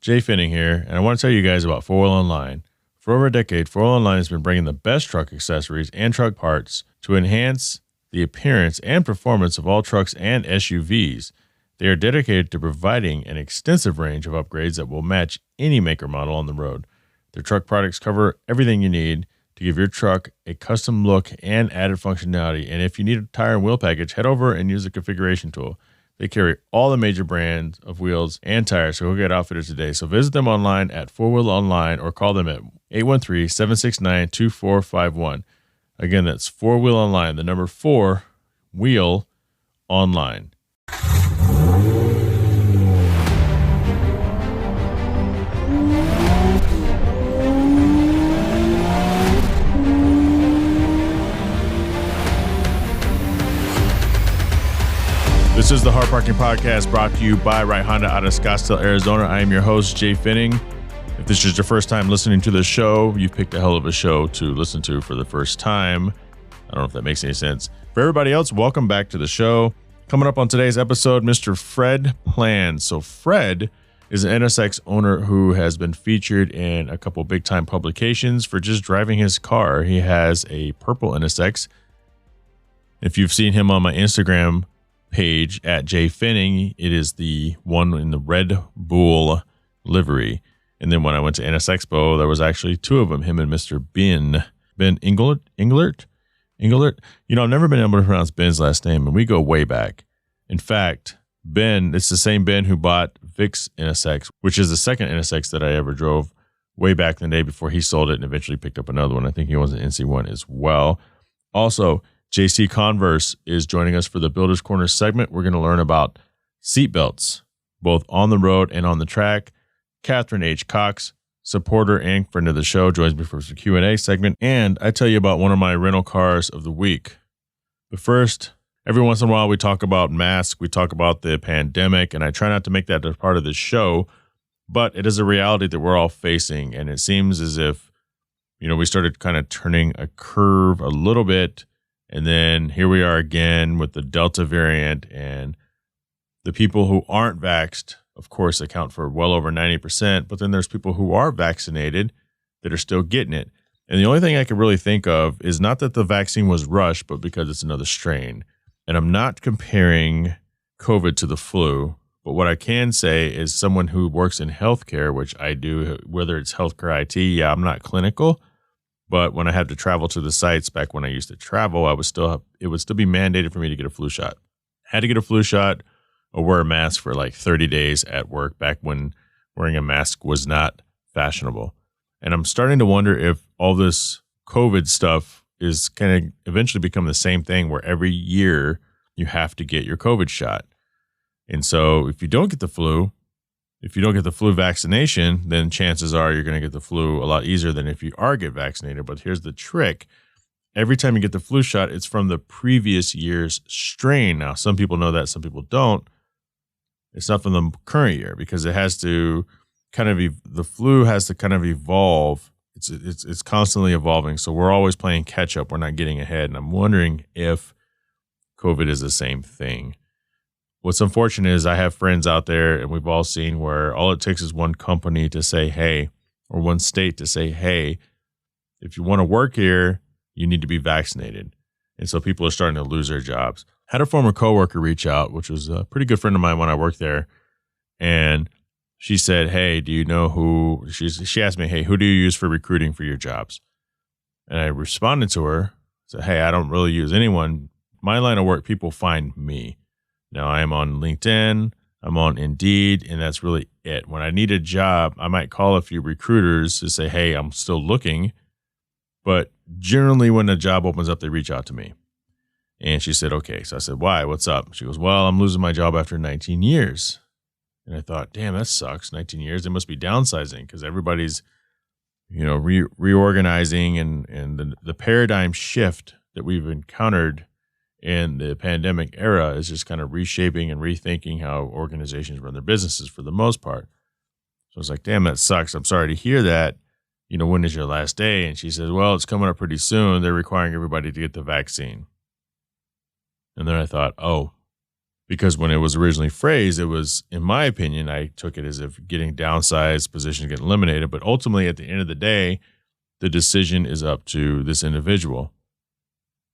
Jay Finning here, and I want to tell you guys about 4 Wheel Online. For over a decade, 4 Wheel Online has been bringing the best truck accessories and truck parts to enhance the appearance and performance of all trucks and SUVs. They are dedicated to providing an extensive range of upgrades that will match any make or model on the road. Their truck products cover everything you need to give your truck a custom look and added functionality. And if you need a tire and wheel package, head over and use the configuration tool. They carry all the major brands of wheels and tires, so go get outfitters today. So visit them online at 4Wheel Online or call them at 813-769-2451. Again, that's 4Wheel Online, the number 4 Wheel Online. This is the Hard Parking Podcast brought to you by Right Honda out of Scottsdale, Arizona. I am your host, Jay Finning. If this is your first time listening to the show, you've picked a hell of a show to listen to for the first time. I don't know if that makes any sense. For everybody else, welcome back to the show. Coming up on today's episode, Mr. Fred Plan. So Fred is an NSX owner who has been featured in a couple big-time publications for just driving his car. He has a purple NSX. If you've seen him on my Instagram page at Jay Finning, it is the one in the Red Bull livery. And then when I went to NS Expo, there was actually 2 of them, him and Mr. Ben Englert. You know, I've never been able to pronounce Ben's last name, and we go way back. In fact, Ben, it's the same Ben who bought Vic's NSX, which is the second NSX that I ever drove way back in the day before he sold it and eventually picked up another one. I think he owns an NC1 as well. Also, JC Converse is joining us for the Builder's Corner segment. We're going to learn about seatbelts, both on the road and on the track. Katherine H. Cox, supporter and friend of the show, joins me for the Q&A segment. And I tell you about one of my rental cars of the week. But first, every once in a while, we talk about masks. We talk about the pandemic, and I try not to make that a part of the show. But it is a reality that we're all facing. And it seems as if, you know, we started kind of turning a curve a little bit. And then here we are again with the Delta variant, and the people who aren't vaxxed, of course, account for well over 90%. But then there's people who are vaccinated that are still getting it. And the only thing I can really think of is not that the vaccine was rushed, but because it's another strain. And I'm not comparing COVID to the flu. But what I can say is someone who works in healthcare, which I do, whether it's healthcare IT, yeah, I'm not clinical. But when I had to travel to the sites back when I used to travel, it would still be mandated for me to get a flu shot. Had to get a flu shot or wear a mask for like 30 days at work back when wearing a mask was not fashionable. And I'm starting to wonder if all this COVID stuff is kind of eventually become the same thing where every year you have to get your COVID shot. And so if you don't get the flu vaccination, then chances are you're going to get the flu a lot easier than if you get vaccinated. But here's the trick. Every time you get the flu shot, it's from the previous year's strain. Now, some people know that, some people don't. It's not from the current year because it has to kind of, the flu has to kind of evolve. It's constantly evolving. So we're always playing catch up. We're not getting ahead. And I'm wondering if COVID is the same thing. What's unfortunate is I have friends out there, and we've all seen where all it takes is one company to say, hey, or one state to say, hey, if you want to work here, you need to be vaccinated. And so people are starting to lose their jobs. Had a former coworker reach out, which was a pretty good friend of mine when I worked there. And she said, hey, do you know who, she asked me, hey, who do you use for recruiting for your jobs? And I responded to her, said, hey, I don't really use anyone. My line of work, people find me. Now, I am on LinkedIn, I'm on Indeed, and that's really it. When I need a job, I might call a few recruiters to say, hey, I'm still looking. But generally, when a job opens up, they reach out to me. And she said, okay. So I said, why? What's up? She goes, well, I'm losing my job after 19 years. And I thought, damn, that sucks. 19 years. They must be downsizing because everybody's, you know, reorganizing and the paradigm shift that we've encountered in the pandemic era is just kind of reshaping and rethinking how organizations run their businesses for the most part. So I was like, damn, that sucks. I'm sorry to hear that. You know, when is your last day? And she says, well, it's coming up pretty soon. They're requiring everybody to get the vaccine. And then I thought, oh, Because when it was originally phrased, it was, in my opinion, I took it as if getting downsized, positions getting eliminated. But ultimately, at the end of the day, the decision is up to this individual.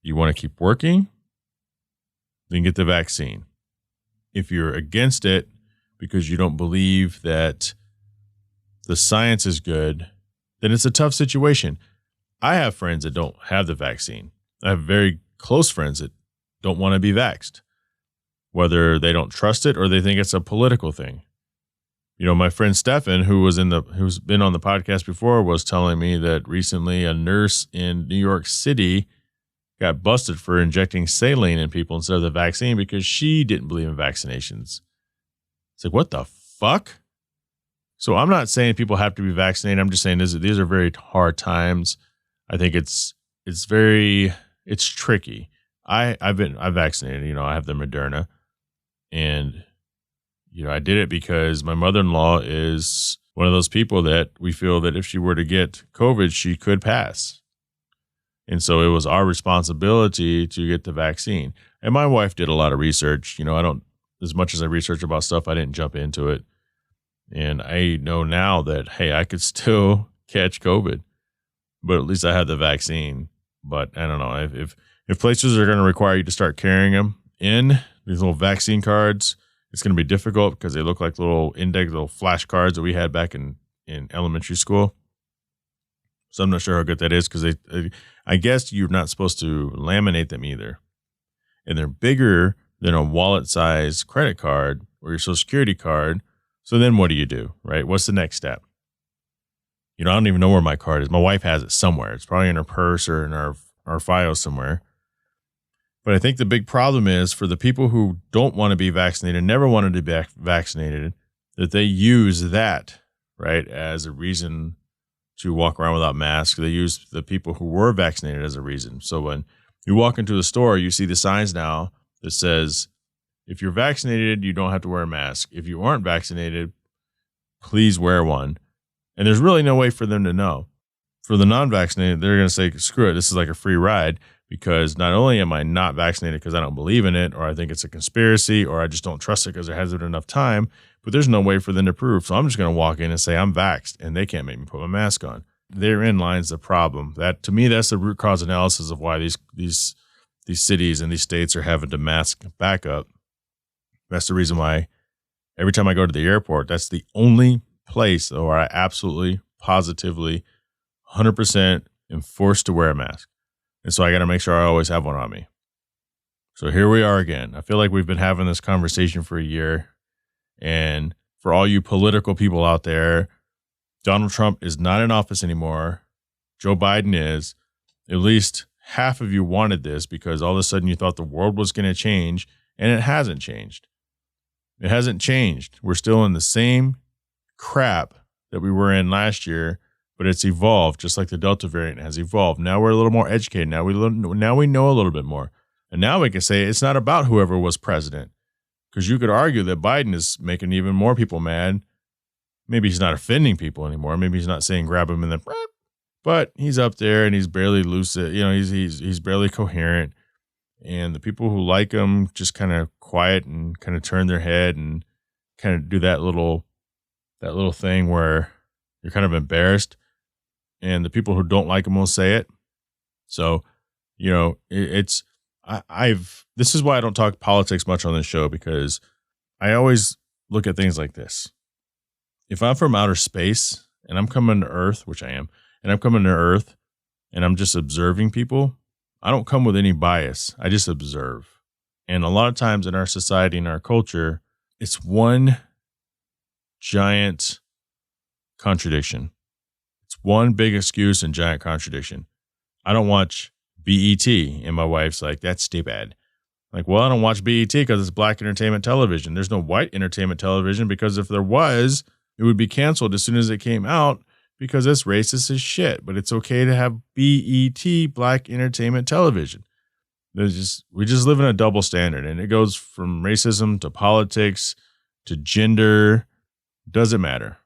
You want to keep working? Then get the vaccine. If you're against it because you don't believe that the science is good, then it's a tough situation. I have friends that don't have the vaccine. I have very close friends that don't want to be vaxxed, whether they don't trust it or they think it's a political thing. You know, my friend Stefan, who's been on the podcast before, was telling me that recently a nurse in New York City got busted for injecting saline in people instead of the vaccine because she didn't believe in vaccinations. It's like, what the fuck? So I'm not saying people have to be vaccinated. I'm just saying these are very hard times. I think it's tricky. I've vaccinated, you know, I have the Moderna, and, you know, I did it because my mother-in-law is one of those people that we feel that if she were to get COVID, she could pass. And so it was our responsibility to get the vaccine. And my wife did a lot of research. You know, as much as I research about stuff, I didn't jump into it. And I know now that, hey, I could still catch COVID, but at least I had the vaccine. But I don't know if places are going to require you to start carrying them in these little vaccine cards, it's going to be difficult because they look like little flashcards that we had back in elementary school. So I'm not sure how good that is because I guess you're not supposed to laminate them either. And they're bigger than a wallet-sized credit card or your Social Security card. So then what do you do, right? What's the next step? You know, I don't even know where my card is. My wife has it somewhere. It's probably in her purse or in our files somewhere. But I think the big problem is for the people who don't want to be vaccinated, never wanted to be vaccinated, that they use that, right, as a reason to walk around without masks. They use the people who were vaccinated as a reason. So when you walk into the store, you see the signs now that says, if you're vaccinated, you don't have to wear a mask. If you aren't vaccinated, please wear one. And there's really no way for them to know. For the non-vaccinated, they're going to say, screw it, this is like a free ride, because not only am I not vaccinated because I don't believe in it, or I think it's a conspiracy, or I just don't trust it because there hasn't been enough time, but there's no way for them to prove. So I'm just going to walk in and say I'm vaxxed, and they can't make me put my mask on. Therein lies the problem. That, to me, that's the root cause analysis of why these cities and these states are having to mask back up. That's the reason why every time I go to the airport, that's the only place where I absolutely, positively, 100% am forced to wear a mask. And so I got to make sure I always have one on me. So here we are again. I feel like we've been having this conversation for a year. And for all you political people out there, Donald Trump is not in office anymore. Joe Biden is. At least half of you wanted this because all of a sudden you thought the world was going to change, and it hasn't changed. It hasn't changed. We're still in the same crap that we were in last year, but it's evolved just like the Delta variant has evolved. Now we're a little more educated. Now we know a little bit more. And now we can say it's not about whoever was president, because you could argue that Biden is making even more people mad. Maybe he's not offending people anymore. Maybe he's not saying grab him in the, but he's up there and he's barely lucid. You know, he's barely coherent. And the people who like him just kind of quiet and kind of turn their head and kind of do that little thing where you're kind of embarrassed. And the people who don't like him will say it. So, you know, this is why I don't talk politics much on this show, because I always look at things like this. If I'm from outer space and I'm coming to Earth, which I am, and I'm coming to Earth and I'm just observing people, I don't come with any bias. I just observe. And a lot of times in our society and our culture, it's one giant contradiction. It's one big excuse and giant contradiction. I don't watch BET, and my wife's like, that's stupid. Like, well, I don't watch BET because it's black entertainment television. There's no white entertainment television, because if there was, it would be canceled as soon as it came out, because it's racist as shit. But it's okay to have BET, black entertainment television. We just live in a double standard, and it goes from racism to politics to gender. Doesn't matter.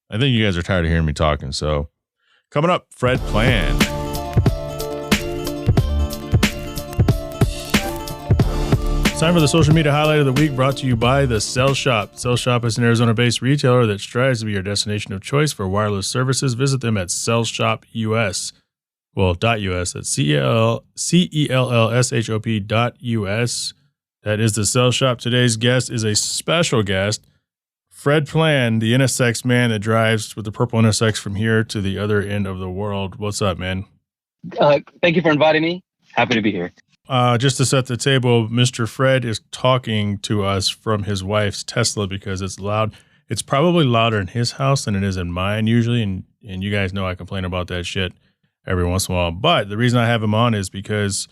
I think you guys are tired of hearing me talking. So coming up, Fred It's time for the social media highlight of the week, brought to you by the Cell Shop. Cell Shop is an Arizona-based retailer that strives to be your destination of choice for wireless services. Visit them at cellshop.us. Well, .us. That's CELLSHOP.us. That is the Cell Shop. Today's guest is a special guest, Fred Plan, the NSX man that drives with the purple NSX from here to the other end of the world. What's up, man? Thank you for inviting me. Happy to be here. Just to set the table, Mr. Fred is talking to us from his wife's Tesla because it's loud. It's probably louder in his house than it is in mine usually, and you guys know I complain about that shit every once in a while. But the reason I have him on is because,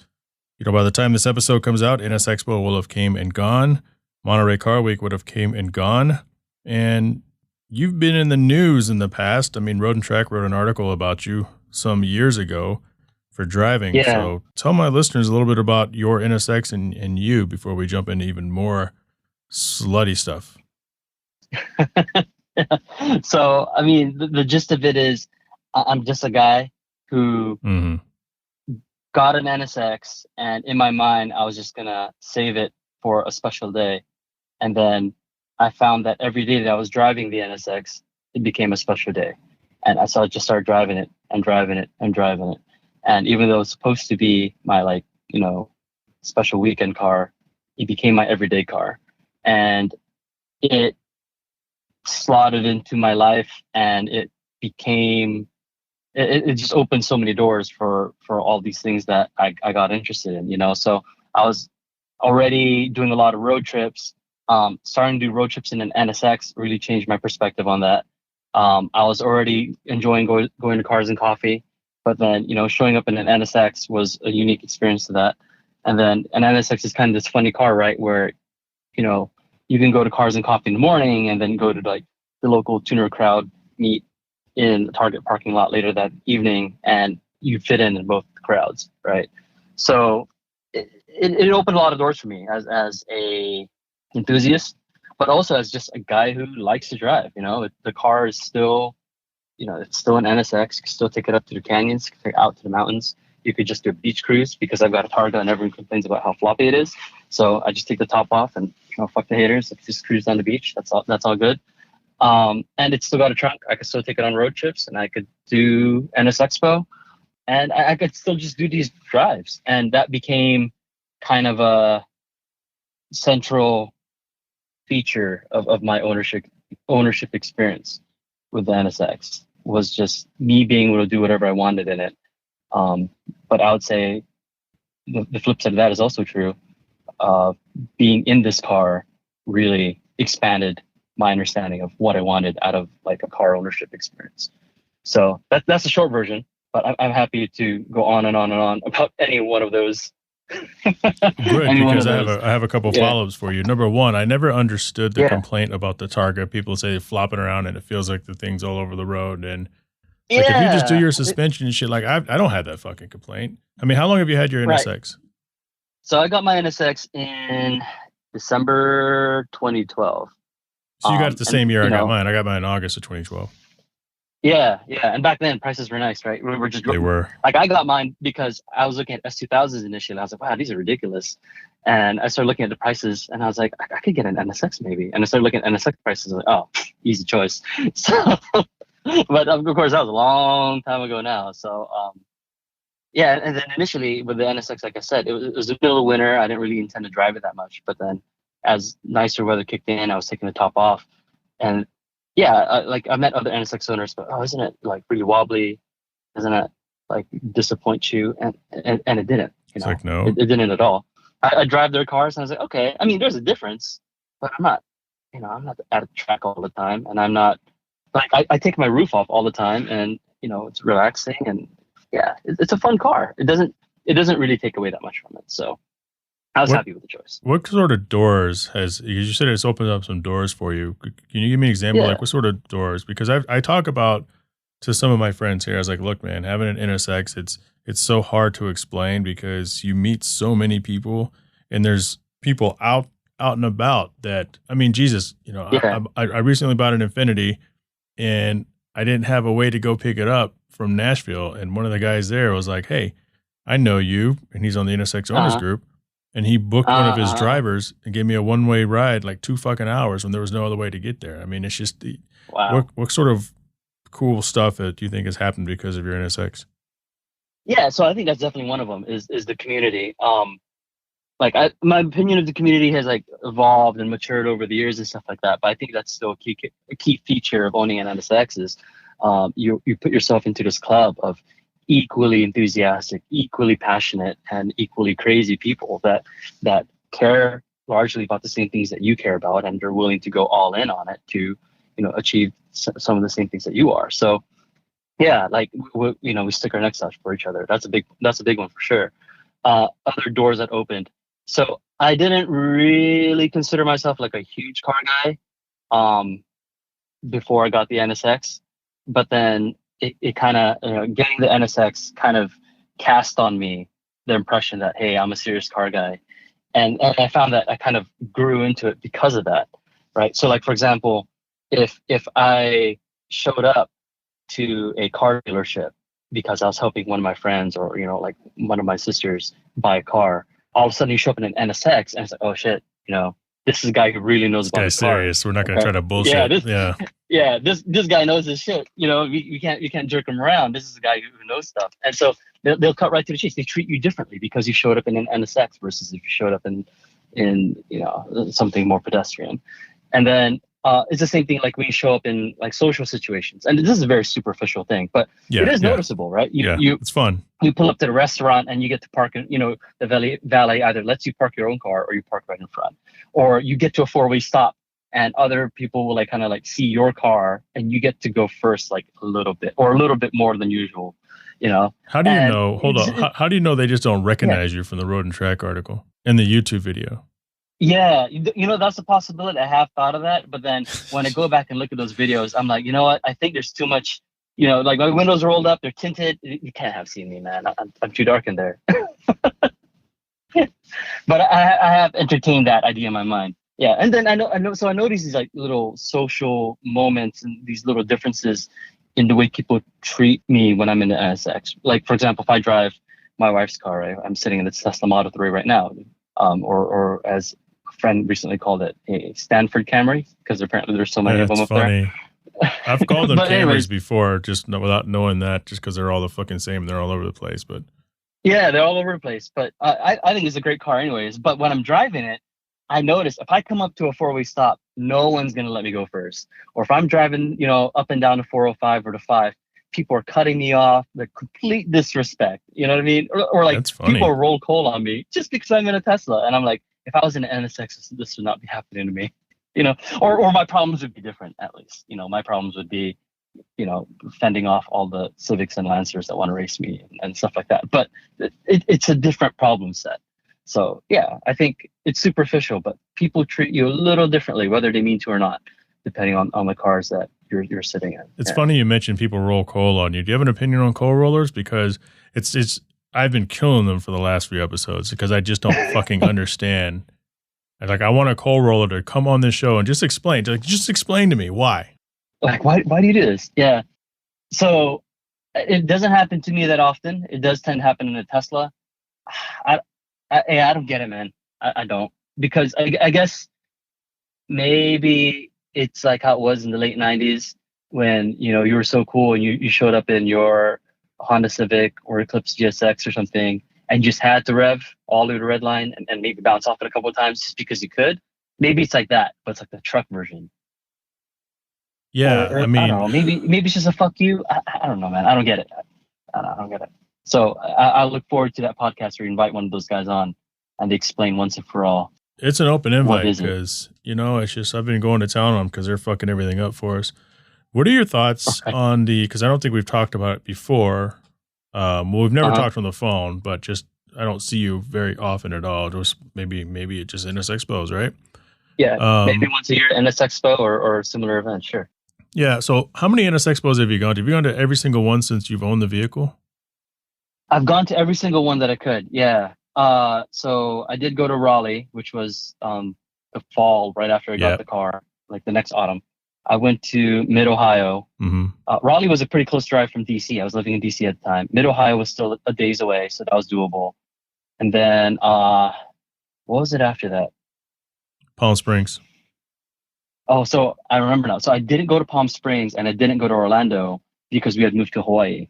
by the time this episode comes out, NS Expo will have came and gone. Monterey Car Week would have came and gone. And you've been in the news in the past. I mean, Road and Track wrote an article about you some years ago for driving. Yeah. So tell my listeners a little bit about your NSX and you before we jump into even more slutty stuff. So, I mean, the gist of it is I'm just a guy who got an NSX, and in my mind, I was just going to save it for a special day. And then I found that every day that I was driving the NSX, it became a special day. And I just started driving it and driving it and driving it. And even though it's supposed to be my special weekend car, it became my everyday car. And it slotted into my life, and it became, it just opened so many doors for all these things that I got interested in, So I was already doing a lot of road trips. Starting to do road trips in an NSX really changed my perspective on that. I was already enjoying going to Cars and Coffee. But then, showing up in an NSX was a unique experience to that. And then an NSX is kind of this funny car, right? Where, you can go to Cars and Coffee in the morning and then go to the local tuner crowd meet in the Target parking lot later that evening, and you fit in both crowds, right? So it opened a lot of doors for me as a enthusiast, but also as just a guy who likes to drive. The car is still, it's still an NSX. You can still take it up to the canyons, take it out to the mountains. You could just do a beach cruise because I've got a Targa and everyone complains about how floppy it is. So I just take the top off and fuck the haters. Let's just cruise down the beach. That's all good. And it's still got a trunk. I could still take it on road trips, and I could do NS Expo, and I could still just do these drives. And that became kind of a central feature of my ownership experience with the NSX, was just me being able to do whatever I wanted in it. But I would say the flip side of that is also true. Being in this car really expanded my understanding of what I wanted out of a car ownership experience. So that's the short version, but I'm happy to go on and on and on about any one of those. Good, because I have a couple follow-ups for you. Number one, I never understood the complaint about the Targa. People say flopping around and it feels like the thing's all over the road. And if you just do your suspension and shit, I don't have that fucking complaint. I mean, how long have you had your NSX? Right. So I got my NSX in December 2012. So you got it the same year I got mine. I got mine in August of 2012. Yeah. And back then prices were nice, right? They were. I got mine because I was looking at S2000s initially. I was like, wow, these are ridiculous. And I started looking at the prices, and I was like, I could get an NSX maybe. And I started looking at NSX prices. I was like, oh, easy choice. So, but of course, that was a long time ago now. So, and then initially with the NSX, like I said, it was the middle of winter. I didn't really intend to drive it that much. But then as nicer weather kicked in, I was taking the top off. And I met other NSX owners, but isn't it really wobbly? Doesn't it disappoint you? And it didn't. It's like, no, it didn't at all. I drive their cars, and I was like, okay. I mean, there's a difference, but I'm not at a track all the time, and I'm not I take my roof off all the time, and it's relaxing, and it's a fun car. It doesn't really take away that much from it. So I was happy with the choice. What sort of doors because you said it's opened up some doors for you. Can you give me an example? What sort of doors? Because I talk about to some of my friends here, I was like, look, man, having an NSX, it's so hard to explain because you meet so many people, and there's people out and about that, I mean, Jesus, I recently bought an Infiniti, and I didn't have a way to go pick it up from Nashville. And one of the guys there was like, hey, I know you. And he's on the NSX owners group. and he booked one of his drivers and gave me a one-way ride, like 2 fucking hours when there was no other way to get there. I mean, it's just Wow. What sort of cool stuff do you think has happened because of your NSX? Yeah, so I think that's definitely one of them is the community. My opinion of the community has like evolved and matured over the years and stuff like that. But I think that's still a key feature of owning an NSX is you put yourself into this club of equally enthusiastic, equally passionate, and equally crazy people that care largely about the same things that you care about, and they're willing to go all in on it to, achieve some of the same things that you are. So yeah, like we stick our necks out for each other. That's a big one for sure. Other doors that opened. So I didn't really consider myself like a huge car guy before I got the NSX, but then it kind of getting the NSX kind of cast on me the impression that, hey, I'm a serious car guy, and I found that I kind of grew into it because of that, right? So like for example, if I showed up to a car dealership because I was helping one of my friends or like one of my sisters buy a car, all of a sudden you show up in an NSX and it's like, oh shit, this is a guy who really knows about the car. Serious. We're not going to try to bullshit. This guy knows his shit. You can't jerk him around. This is a guy who knows stuff. And so they'll cut right to the chase. They treat you differently because you showed up in an NSX versus if you showed up in something more pedestrian. And then it's the same thing like when you show up in like social situations. And this is a very superficial thing, but it is noticeable, right? It's fun. You pull up to the restaurant and you get to park, the valet either lets you park your own car or you park right in front. Or you get to a 4-way stop and other people will like kind of like see your car and you get to go first like a little bit or a little bit more than usual, How do you know? Hold on. How do you know they just don't recognize you from the Road and Track article and the YouTube video? Yeah, that's a possibility. I have thought of that, but then when I go back and look at those videos, I'm like, you know what? I think there's too much, like my windows are rolled up, they're tinted. You can't have seen me, man. I'm too dark in there. But I have entertained that idea in my mind. Yeah, and then I know. So I notice these like little social moments and these little differences in the way people treat me when I'm in the NSX. Like for example, if I drive my wife's car, right? I'm sitting in the Tesla Model 3 right now, or as a friend recently called it, a Stanford Camry, because apparently there's so many of them up there. I've called them Camrys before, just without knowing that, just because they're all the fucking same. They're all over the place, but. Yeah, they're all over the place, but I think it's a great car anyways. But when I'm driving it, I notice if I come up to a 4-way stop, no one's going to let me go first. Or if I'm driving, up and down the 405 or the 5, people are cutting me off. The complete disrespect. You know what I mean? Or like people roll coal on me just because I'm in a Tesla. And I'm like, if I was in an NSX, this would not be happening to me. Or my problems would be different at least. My problems would be, fending off all the Civics and Lancers that want to race me and stuff like that. But it's a different problem set. So yeah, I think it's superficial, but people treat you a little differently, whether they mean to or not, depending on the cars that you're sitting in. It's funny you mentioned people roll coal on you. Do you have an opinion on coal rollers? Because it's I've been killing them for the last few episodes because I just don't fucking understand. I want a coal roller to come on this show and just explain to me why. Like, why do you do this? Yeah. So it doesn't happen to me that often. It does tend to happen in a Tesla. I don't get it, man. I don't. Because I guess maybe it's like how it was in the late 90s when, you were so cool and you showed up in your Honda Civic or Eclipse GSX or something and you just had to rev all the way to the red line and maybe bounce off it a couple of times just because you could. Maybe it's like that, but it's like the truck version. Yeah, I mean, I don't know. Maybe it's just a fuck you. I don't know, man. I don't get it. I don't get it. So I look forward to that podcast where you invite one of those guys on and they explain once and for all. It's an open invite because, it's just I've been going to town on them because they're fucking everything up for us. What are your thoughts on because I don't think we've talked about it before. We've never talked on the phone, but just I don't see you very often at all. Just maybe it just NS Expos, right? Yeah, maybe once a year NS Expo or similar event, sure. Yeah. So how many NS Expos have you gone to? Have you gone to every single one since you've owned the vehicle? I've gone to every single one that I could. Yeah. So I did go to Raleigh, which was the fall right after I got the car, like the next autumn. I went to Mid-Ohio. Mm-hmm. Raleigh was a pretty close drive from DC. I was living in DC at the time. Mid-Ohio was still a days away, so that was doable. And then What was it after that? Palm Springs. Oh, so I remember now. So I didn't go to Palm Springs and I didn't go to Orlando because we had moved to Hawaii,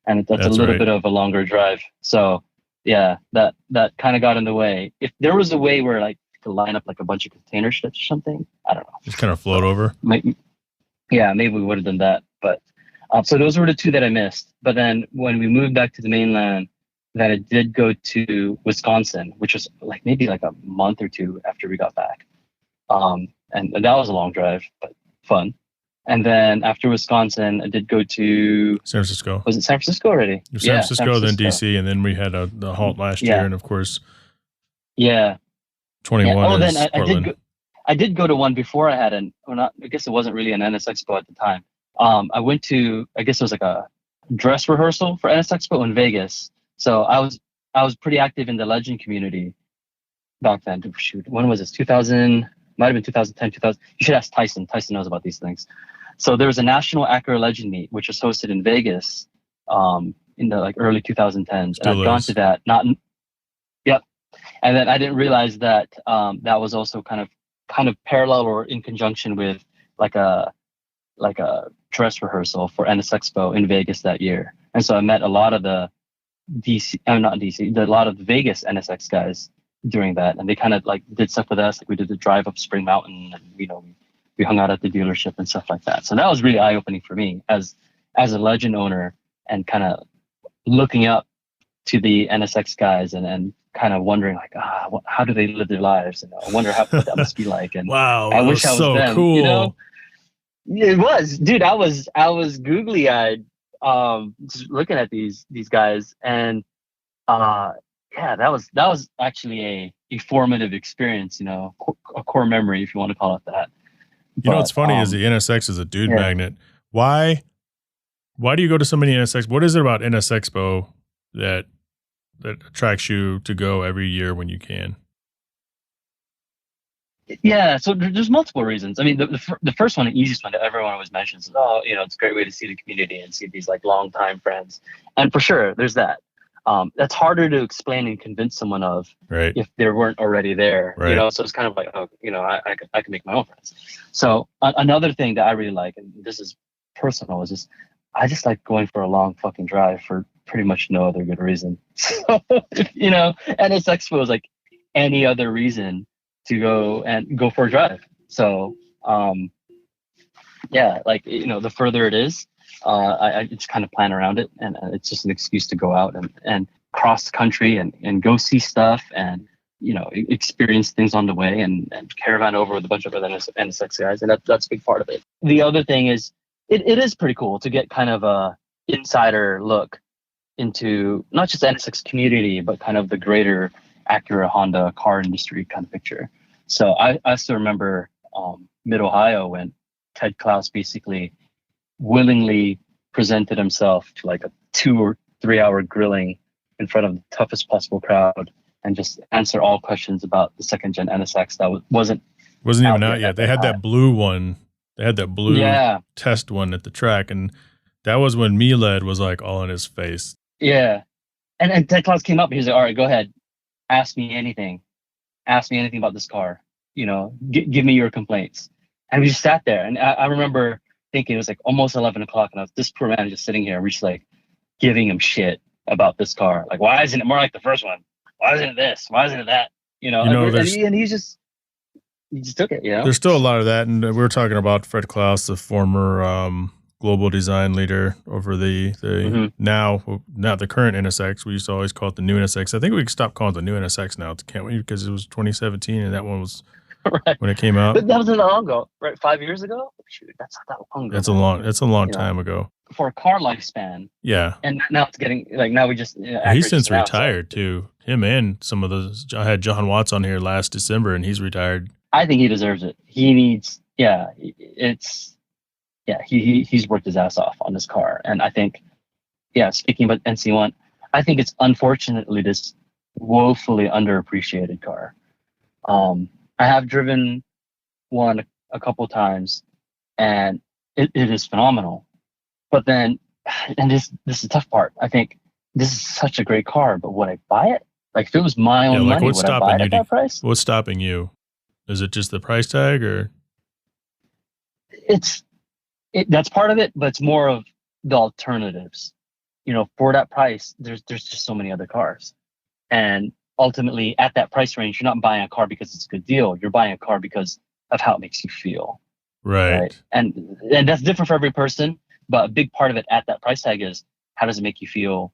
and that's a little right. bit of a longer drive. So yeah, that kind of got in the way. If there was a way where like you could line up like a bunch of container ships or something, I don't know. Just kind of float over. Maybe we would have done that. But so those were the two that I missed. But then when we moved back to the mainland, then I did go to Wisconsin, which was like maybe like a month or two after we got back. And that was a long drive, but fun. And then after Wisconsin, I did go to San Francisco. Was it San Francisco already? San Francisco, then DC, and then we had the halt last year, and of course, 21 is Portland. I did go to one before I had I guess it wasn't really an NS Expo at the time. I went to, I guess it was like a dress rehearsal for NS Expo in Vegas. So I was pretty active in the Legend community back then. Shoot, when was this? 2000, might have been 2010, 2000. You should ask Tyson. Tyson knows about these things. So there was a national Acura Legend meet, which was hosted in Vegas in the like early 2010s. And I've gone to that. Yep. And then I didn't realize that that was also kind of parallel or in conjunction with like a dress rehearsal for NS Expo in Vegas that year. And so I met a lot of the a lot of the Vegas NSX guys during that, and they kind of like did stuff with us. Like we did the drive up Spring Mountain, and we hung out at the dealership and stuff like that. So that was really eye opening for me as a Legend owner, and kind of looking up to the NSX guys and kind of wondering like, how do they live their lives? And I wonder what that must be like. And wow, I wish I was so them, cool. You know? It was, dude. I was googly eyed, just looking at these guys, and yeah, that was actually a formative experience. A core memory, if you want to call it that. What's funny is the NSX is a dude magnet. Why do you go to so many NSX? What is it about NS Expo that attracts you to go every year when you can? Yeah, so there's multiple reasons. I mean, the first one, the easiest one that everyone always mentions is, it's a great way to see the community and see these like longtime friends. And for sure, there's that. That's harder to explain and convince someone of if they weren't already there. Right. So it's kind of like, I can make my own friends. So another thing that I really like, and this is personal, is just I just like going for a long fucking drive for pretty much no other good reason. So NS Expo is like any other reason to go for a drive. So the further it is, I just kind of plan around it, and it's just an excuse to go out and cross the country and go see stuff and experience things on the way and caravan over with a bunch of other NSX guys, and that's a big part of it. The other thing is it is pretty cool to get kind of a insider look into not just the NSX community, but kind of the greater Acura Honda car industry kind of picture. So I still remember Mid-Ohio when Ted Klaus basically willingly presented himself to like a 2 or 3 hour grilling in front of the toughest possible crowd and just answer all questions about the second gen NSX that wasn't even out yet. They had that blue one. They had that blue test one at the track, and that was when Miled was like all in his face. Yeah. And Ted Klaus came up and he was like, all right, go ahead. Ask me anything about this car, give me your complaints. And we just sat there. And I remember thinking it was like almost 11 o'clock, and I was this poor man just sitting here. We're just like giving him shit about this car. Like, why isn't it more like the first one? Why isn't it this? Why isn't it that? And he just took it. There's still a lot of that. And we were talking about Fred Klaus, the former global design leader over the now the current NSX. We used to always call it the new NSX. I think we can stop calling it the new NSX now, can't we? Because it was 2017 and that one was when it came out. But that wasn't that long ago, right? 5 years ago? Shoot, that's not that long ago. That's a long time ago. For a car lifespan. Yeah. And now it's getting like, now we just he's since retired too. Him and some of the I had John Watts on here last December and he's retired. I think he deserves it. He needs he's worked his ass off on this car. And I think, speaking about NC1, I think it's unfortunately this woefully underappreciated car. I have driven one a couple times, and it is phenomenal. But then, and this is the tough part, I think this is such a great car, but would I buy it? Like if it was my own money, what's would I buy stopping it you? at that price? What's stopping you? Is it just the price tag, or? That's part of it, but it's more of the alternatives. For that price, there's just so many other cars. And ultimately, at that price range, you're not buying a car because it's a good deal. You're buying a car because of how it makes you feel. Right. And that's different for every person. But a big part of it at that price tag is, how does it make you feel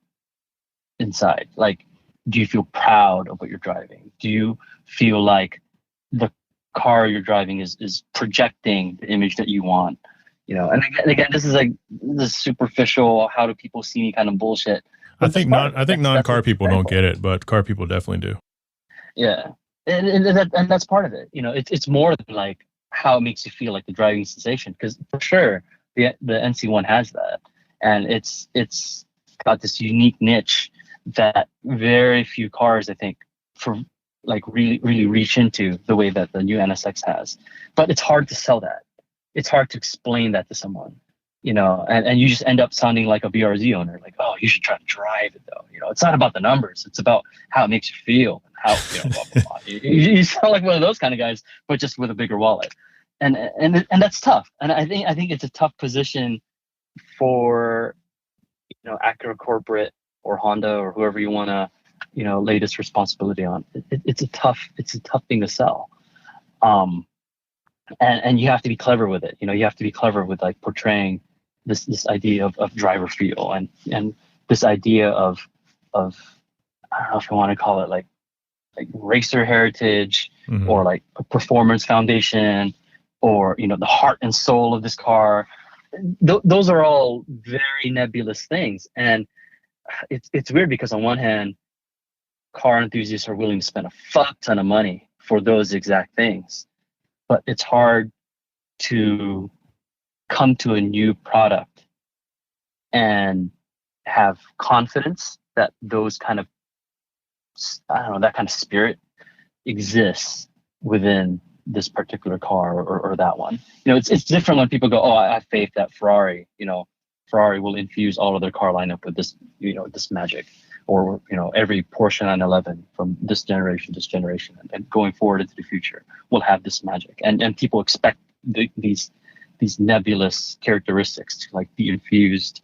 inside? Like, do you feel proud of what you're driving? Do you feel like the car you're driving is projecting the image that you want? And again, this is like this superficial, how do people see me kind of bullshit. I think non-car people don't get it, but car people definitely do. Yeah, and that's part of it. It's more than like how it makes you feel, like the driving sensation, because for sure the NC1 has that, and it's got this unique niche that very few cars, I think, for like really really reach into the way that the new NSX has. But it's hard to sell that. It's hard to explain that to someone, and you just end up sounding like a BRZ owner, like, oh, you should try to drive it though. It's not about the numbers. It's about how it makes you feel, and how, blah, blah, blah. You sound like one of those kind of guys, but just with a bigger wallet. And that's tough. And I think it's a tough position for, Acura corporate or Honda or whoever you want to, lay this responsibility on. It's a tough thing to sell. And you have to be clever with it. You have to be clever with like portraying this idea of driver feel, and this idea of I don't know if you want to call it like racer heritage, mm-hmm. or like a performance foundation, or the heart and soul of this car. Those are all very nebulous things, and it's weird because on one hand, car enthusiasts are willing to spend a fuck ton of money for those exact things. But it's hard to come to a new product and have confidence that those kind of, that kind of spirit exists within this particular car or that one. It's different when people go, oh, I have faith that Ferrari will infuse all of their car lineup with this, this magic. Or every Porsche 911 from this generation, and going forward into the future will have this magic, and people expect these nebulous characteristics to like be infused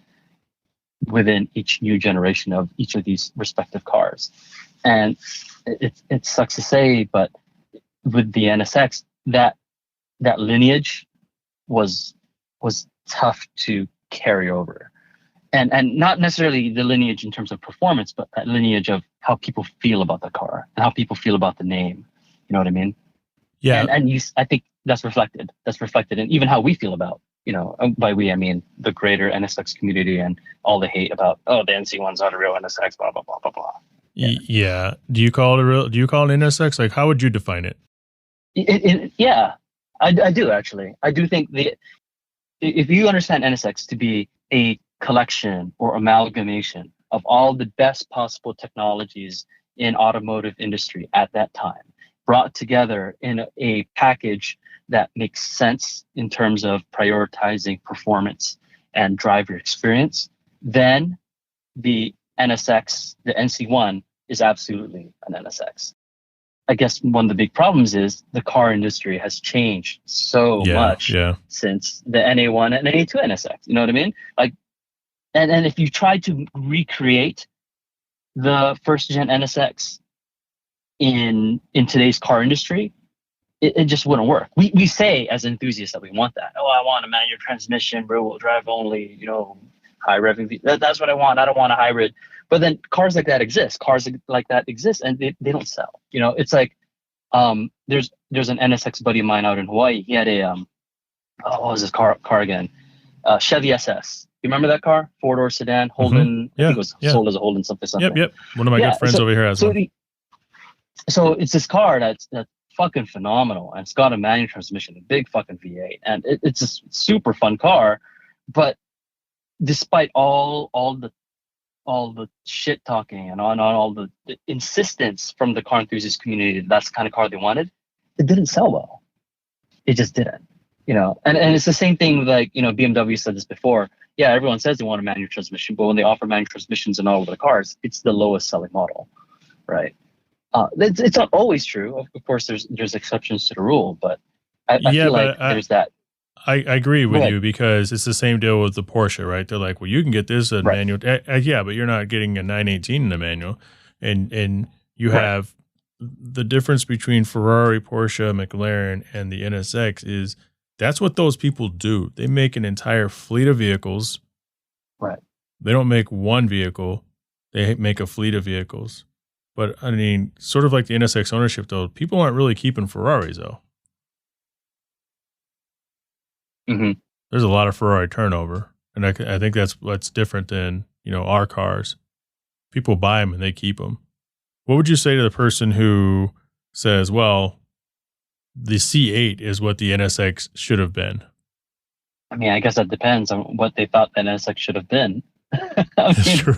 within each new generation of each of these respective cars. And it sucks to say, but with the NSX, that lineage was tough to carry over. And not necessarily the lineage in terms of performance, but that lineage of how people feel about the car and how people feel about the name. You know what I mean? Yeah. And I think that's reflected. That's reflected in even how we feel about, by we, I mean the greater NSX community and all the hate about, oh, the NC1's not a real NSX, blah, blah, blah, blah, blah. Yeah. Do you call it an NSX? Like, how would you define it? Yeah, I do actually. I do think if you understand NSX to be a collection or amalgamation of all the best possible technologies in automotive industry at that time, brought together in a package that makes sense in terms of prioritizing performance and driver experience, then the NSX, the NC1, is absolutely an NSX. I guess one of the big problems is the car industry has changed so much since the NA1 and NA2 NSX. You know what I mean? Like, and if you try to recreate the first gen NSX in today's car industry, it just wouldn't work. We say as enthusiasts that we want that. Oh, I want a manual transmission, rear wheel drive only, high revving. That's what I want. I don't want a hybrid. But then cars like that exist. Cars like that exist, and they don't sell. It's like there's an NSX buddy of mine out in Hawaii. He had a what was his car again? Chevy SS. You remember that car? 4-door sedan, Holden. Mm-hmm. Yeah, I think it was sold as a Holden something. Yep. One of my good friends over here has one. So it's this car that's fucking phenomenal, and it's got a manual transmission, a big fucking V8, and it's a super fun car. But despite all the shit talking and on all the insistence from the car enthusiast community, that's the kind of car they wanted, it didn't sell well. It just didn't. And it's the same thing with like, BMW said this before. Yeah, everyone says they want a manual transmission, but when they offer manual transmissions in all of the cars, it's the lowest selling model, right? It's not always true. Of course, there's exceptions to the rule, but I feel like there's that. I agree with you because it's the same deal with the Porsche, right? They're like, well, you can get this in manual. Yeah, but you're not getting a 918 in a manual. And you have the difference between Ferrari, Porsche, McLaren, and the NSX is that's what those people do. They make an entire fleet of vehicles. Right. They don't make one vehicle. They make a fleet of vehicles. But, I mean, sort of like the NSX ownership, though, people aren't really keeping Ferraris, though. Mm-hmm. There's a lot of Ferrari turnover. And I think that's different than, our cars. People buy them and they keep them. What would you say to the person who says, well, the C8 is what the NSX should have been? I mean, I guess that depends on what they thought the NSX should have been. That's true.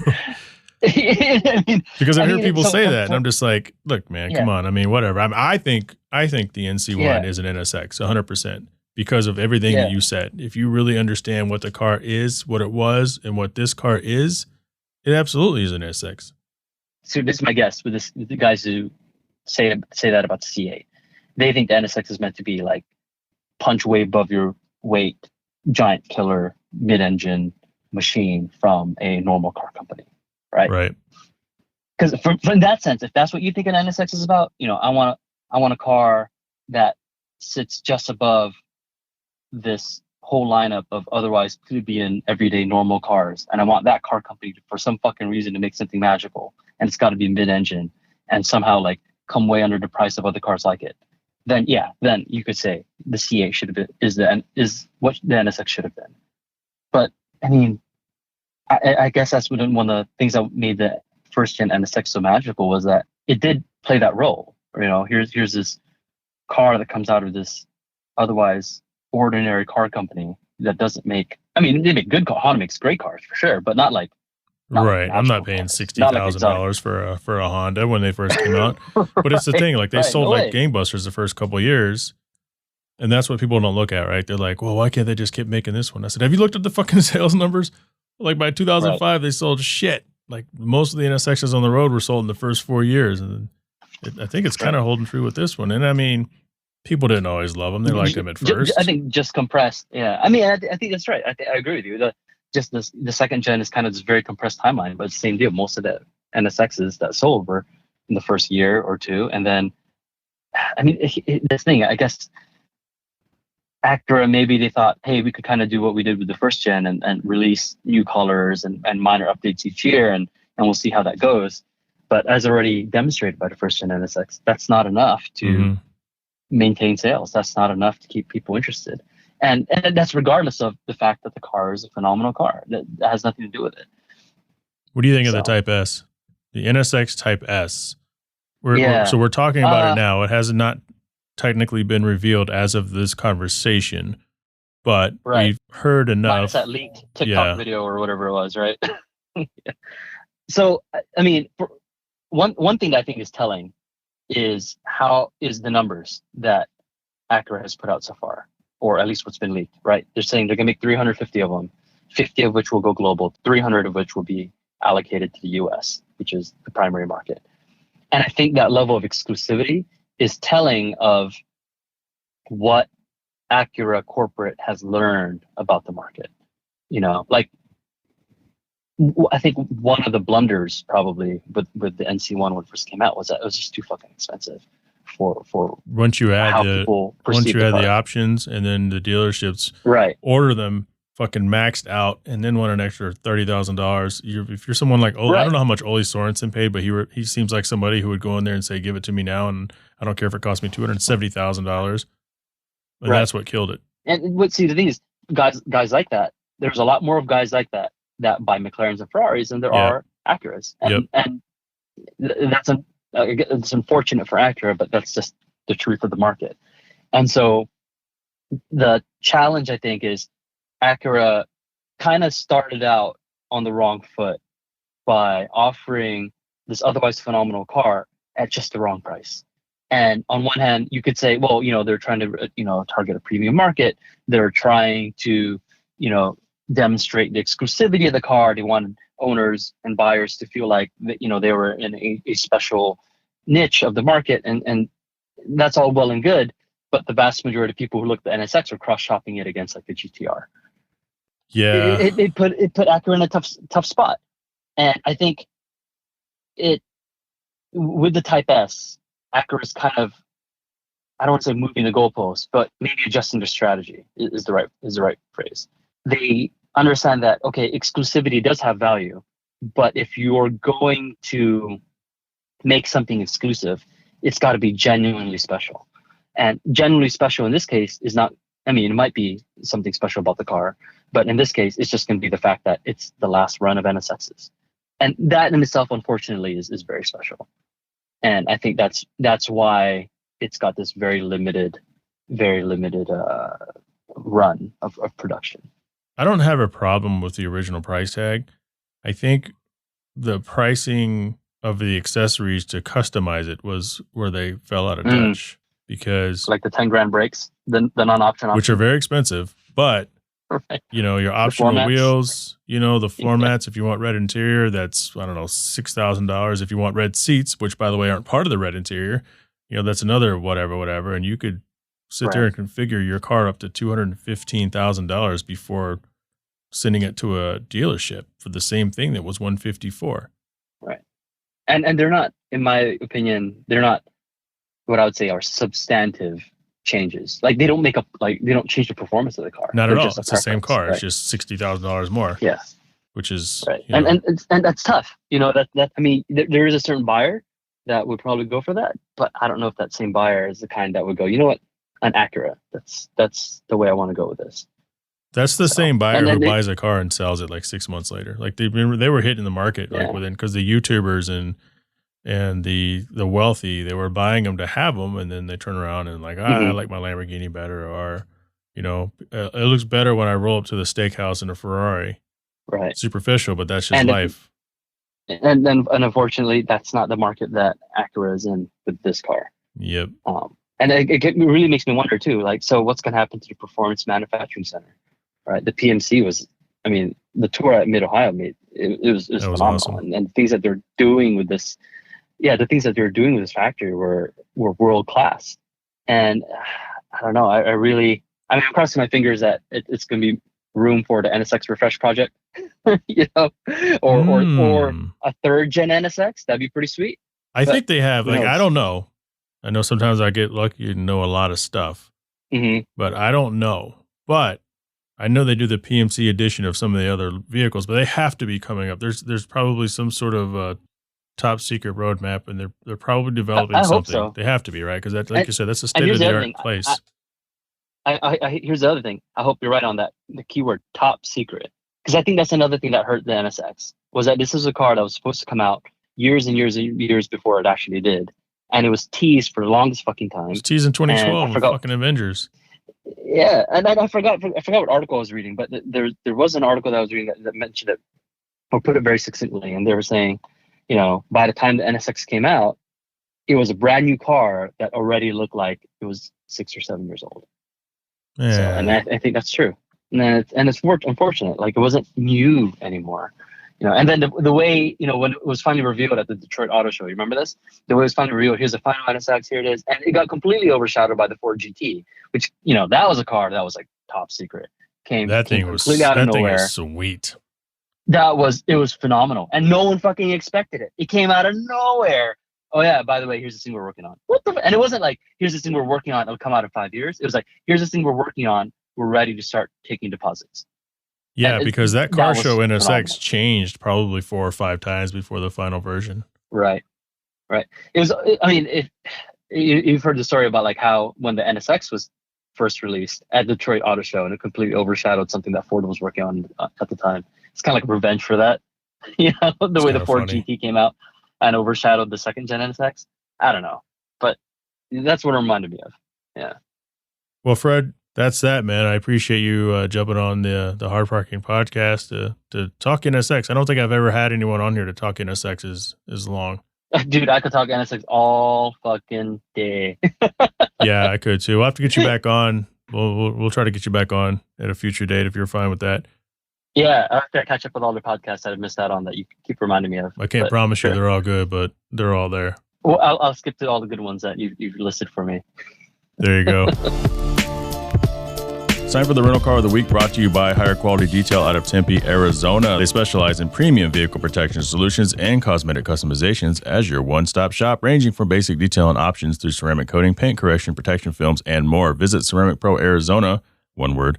I mean, because I hear people say that, and I'm just like, look, man, come on. I mean, whatever. I think the NC1 is an NSX, 100%, because of everything that you said. If you really understand what the car is, what it was, and what this car is, it absolutely is an NSX. So this is my guess with the guys who say that about the C8. They think the NSX is meant to be like punch way above your weight, giant killer mid-engine machine from a normal car company. Right. Because from that sense, if that's what you think an NSX is about, I want a car that sits just above this whole lineup of otherwise plebeian everyday normal cars, and I want that car company for some fucking reason to make something magical, and it's got to be mid-engine and somehow like come way under the price of other cars like it. Then you could say the C8 should have been is what the NSX should have been. But I mean, I guess that's one of the things that made the first gen NSX so magical was that it did play that role. Here's this car that comes out of this otherwise ordinary car company that doesn't make. I mean, they make good cars. Honda makes great cars for sure, but not like. Right, I'm not paying $60,000 for a Honda when they first came out. But it's the thing, like they sold like gangbusters the first couple of years, and that's what people don't look at, right? They're like, well, why can't they just keep making this one? I said, have you looked at the fucking sales numbers? Like by 2005, they sold shit. Like most of the NSXs on the road were sold in the first 4 years. And I think it's kind of holding true with this one. And I mean, people didn't always love them. They liked them at first. I think just compressed. Yeah. I mean, I think that's right. I agree with you. The second gen is kind of this very compressed timeline, but it's the same deal. Most of the NSXs that sold were in the first year or two. And then, I mean, this thing, I guess, Acura, maybe they thought, hey, we could kind of do what we did with the first gen and release new colors and minor updates each year, and we'll see how that goes. But as already demonstrated by the first gen NSX, that's not enough to maintain sales. That's not enough to keep people interested. And that's regardless of the fact that the car is a phenomenal car. That has nothing to do with it. What do you think of the Type S? The NSX Type S. So we're talking about it now. It has not technically been revealed as of this conversation, but we've heard enough. Minus that leaked TikTok video or whatever it was, right? So, I mean, one thing that I think is telling is the numbers that Acura has put out so far, or at least what's been leaked, right? They're saying they're going to make 350 of them, 50 of which will go global, 300 of which will be allocated to the US, which is the primary market. And I think that level of exclusivity is telling of what Acura corporate has learned about the market. Like I think one of the blunders probably with the NC1 when it first came out was that it was just too fucking expensive for once you add the options and then the dealerships order them fucking maxed out and then want an extra $30,000. If you're someone like I don't know how much Ole Sorensen paid, but he seems like somebody who would go in there and say, give it to me now, and I don't care if it costs me $270,000. And that's what killed it. And the thing is, guys like that, there's a lot more of guys like that buy McLarens and Ferraris than there are Acuras. And it's unfortunate for Acura, but that's just the truth of the market. And so the challenge, I think, is Acura kind of started out on the wrong foot by offering this otherwise phenomenal car at just the wrong price. And on one hand, you could say, well, they're trying to, target a premium market. They're trying to, demonstrate the exclusivity of the car. They wanted owners and buyers to feel like, they were in a special, niche of the market, and that's all well and good. But the vast majority of people who look at the NSX are cross shopping it against like the GTR. Yeah, it put Acura in a tough spot, and I think it with the Type S, Acura's kind of, I don't want to say moving the goalpost, but maybe adjusting their strategy is the right phrase. They understand that, okay, exclusivity does have value, but if you're going to make something exclusive, it's got to be genuinely special. And genuinely special in this case is not, I mean, it might be something special about the car, but in this case, it's just going to be the fact that it's the last run of NSXs. And that in itself, unfortunately, is very special. And I think that's why it's got this very limited run of production. I don't have a problem with the original price tag. I think the pricing of the accessories to customize it was where they fell out of touch, because like the 10 grand brakes, the non-option, which are very expensive, but right. Your optional wheels, the floor mats, if you want red interior, that's, I don't know, $6,000. If you want red seats, which by the way aren't part of the red interior, that's another whatever. And you could sit there and configure your car up to $215,000 before sending it to a dealership for the same thing that was $154,000. Right. And they're not, in my opinion, they're not what I would say are substantive changes. Like they don't change the performance of the car. Not at all. It's the same car. Right? It's just $60,000 more. Yeah. Which is right. And that's tough. That I mean, there is a certain buyer that would probably go for that, but I don't know if that same buyer is the kind that would go, you know what, an Acura. That's the way I want to go with this. That's the same buyer who buys a car and sells it like 6 months later. Like they were hitting the market like within, because the YouTubers and the wealthy, they were buying them to have them, and then they turn around and like, I like my Lamborghini better, or it looks better when I roll up to the steakhouse in a Ferrari. Right. Superficial, but that's just life. And unfortunately, that's not the market that Acura is in with this car. Yep. And it really makes me wonder too. Like, so what's going to happen to the Performance Manufacturing Center? Right. The PMC was, I mean, the tour at Mid Ohio it was phenomenal, awesome. And things that they're doing with this. Yeah, the things that they're doing with this factory were world class, and I don't know. I'm crossing my fingers that it's going to be room for the NSX refresh project, or a third gen NSX. That'd be pretty sweet. I think they have. Like, I don't know. I know sometimes I get lucky and know a lot of stuff, but I don't know. But I know they do the PMC edition of some of the other vehicles, but they have to be coming up. There's probably some sort of top secret roadmap, and they're probably developing something. Hope so. They have to be, right? Because like you said, that's a state of the art place. Here's the other thing. I hope you're right on that. The keyword top secret, because I think that's another thing that hurt the NSX, was that this is a car that was supposed to come out years and years and years before it actually did, and it was teased for the longest fucking time. It was teased in 2012 with fucking Avengers. Yeah, and I forgot what article I was reading, but there was an article that I was reading that mentioned it, or put it very succinctly, and they were saying, by the time the NSX came out, it was a brand new car that already looked like it was 6 or 7 years old. Yeah. So, and I think that's true. And it's unfortunate. Like, it wasn't new anymore. And then the way, when it was finally revealed at the Detroit Auto Show, you remember this? The way it was finally revealed, here's the final NSX, here it is. And it got completely overshadowed by the Ford GT, which, that was a car that was like top secret. That thing was sweet. It was phenomenal. And no one fucking expected it. It came out of nowhere. Oh yeah, by the way, here's the thing we're working on. And it wasn't like, here's this thing we're working on, it'll come out in 5 years. It was like, here's this thing we're working on, we're ready to start taking deposits. Yeah, because that car show NSX phenomenal. Changed probably 4 or 5 times before the final version. Right. It was, I mean, you've heard the story about like how when the NSX was first released at Detroit Auto Show, and it completely overshadowed something that Ford was working on at the time. It's kind of like revenge for that. The way the Ford GT came out and overshadowed the second gen NSX. I don't know, but that's what it reminded me of. Yeah. Well, Fred, that's that, man. I appreciate you jumping on the Hard Parking podcast to talk NSX. I don't think I've ever had anyone on here to talk NSX as long. Dude, I could talk NSX all fucking day. Yeah, I could too. We'll have to get you back on. We'll try to get you back on at a future date if you're fine with that. Yeah, I have to catch up with all the podcasts that I've missed out on that you keep reminding me of. I can't promise you they're all good, but they're all there. Well, I'll skip to all the good ones that you've listed for me. There you go. It's time for the rental car of the week, brought to you by Higher Quality Detail out of Tempe, Arizona. They specialize in premium vehicle protection solutions and cosmetic customizations as your one-stop shop, ranging from basic detail and options through ceramic coating, paint correction, protection films, and more. Visit Ceramic Pro Arizona, one word,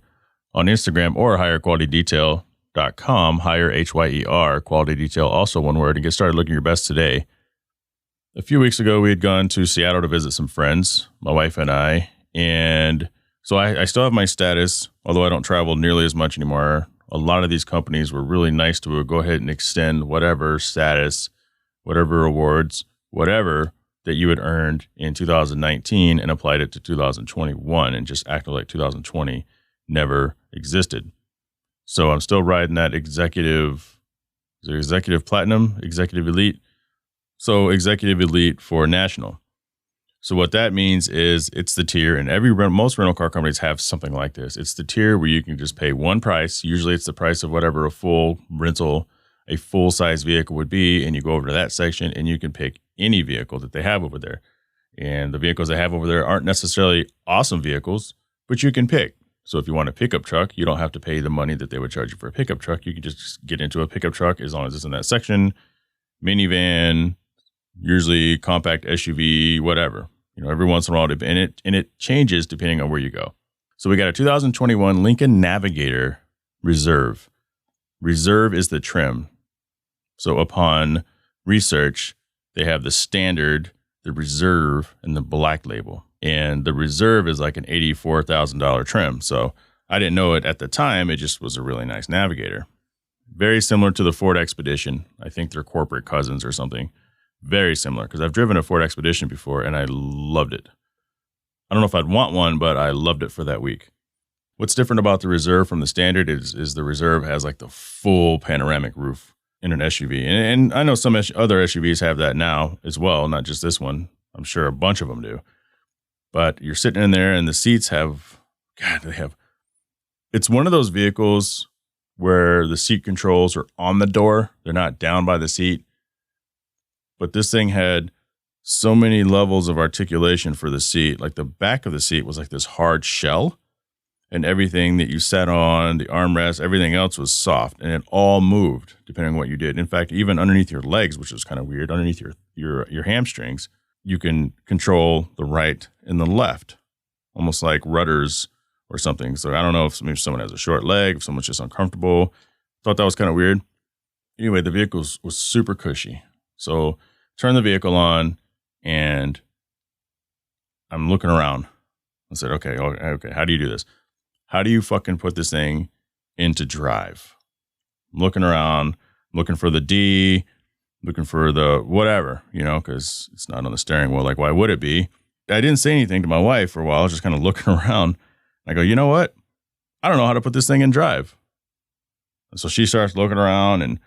on Instagram or higherqualitydetail.com, higher HYER, quality detail, also one word, and get started looking your best today. A few weeks ago, we had gone to Seattle to visit some friends, my wife and I, and so I still have my status, although I don't travel nearly as much anymore. A lot of these companies were really nice to go ahead and extend whatever status, whatever awards, whatever that you had earned in 2019 and applied it to 2021 and just acted like 2020 never existed. So I'm still riding that executive platinum, executive elite. So executive elite for national. So what that means is it's the tier, and most rental car companies have something like this. It's the tier where you can just pay one price. Usually it's the price of whatever a full rental, a full-size vehicle would be, and you go over to that section and you can pick any vehicle that they have over there. And the vehicles they have over there aren't necessarily awesome vehicles, but you can pick. So if you want a pickup truck, you don't have to pay the money that they would charge you for a pickup truck. You can just get into a pickup truck as long as it's in that section. Minivan, usually compact SUV, whatever. Every once in a while, and it changes depending on where you go. So we got a 2021 Lincoln Navigator Reserve. Reserve is the trim. So upon research, they have the standard, the Reserve, and the black label. And the Reserve is like an $84,000 trim. So I didn't know it at the time. It just was a really nice Navigator. Very similar to the Ford Expedition. I think they're corporate cousins or something. Very similar, because I've driven a Ford Expedition before and I loved it. I don't know if I'd want one, but I loved it for that week. What's different about the Reserve from the standard is the Reserve has like the full panoramic roof in an SUV. And I know some other SUVs have that now as well, not just this one. I'm sure a bunch of them do. But you're sitting in there and the seats it's one of those vehicles where the seat controls are on the door. They're not down by the seat. But this thing had so many levels of articulation for the seat. Like the back of the seat was like this hard shell, and everything that you sat on, the armrest, everything else was soft, and it all moved depending on what you did. In fact, even underneath your legs, which was kind of weird, underneath your hamstrings, you can control the right and the left, almost like rudders or something. So I don't know if maybe someone has a short leg, if someone's just uncomfortable. Thought that was kind of weird. Anyway, the vehicle was super cushy. So turn the vehicle on, and I'm looking around. I said, okay, how do you do this? How do you fucking put this thing into drive? I'm looking around, looking for the D, looking for the whatever, because it's not on the steering wheel. Like, why would it be? I didn't say anything to my wife for a while. I was just kind of looking around. I go, you know what? I don't know how to put this thing in drive. And so she starts looking around, and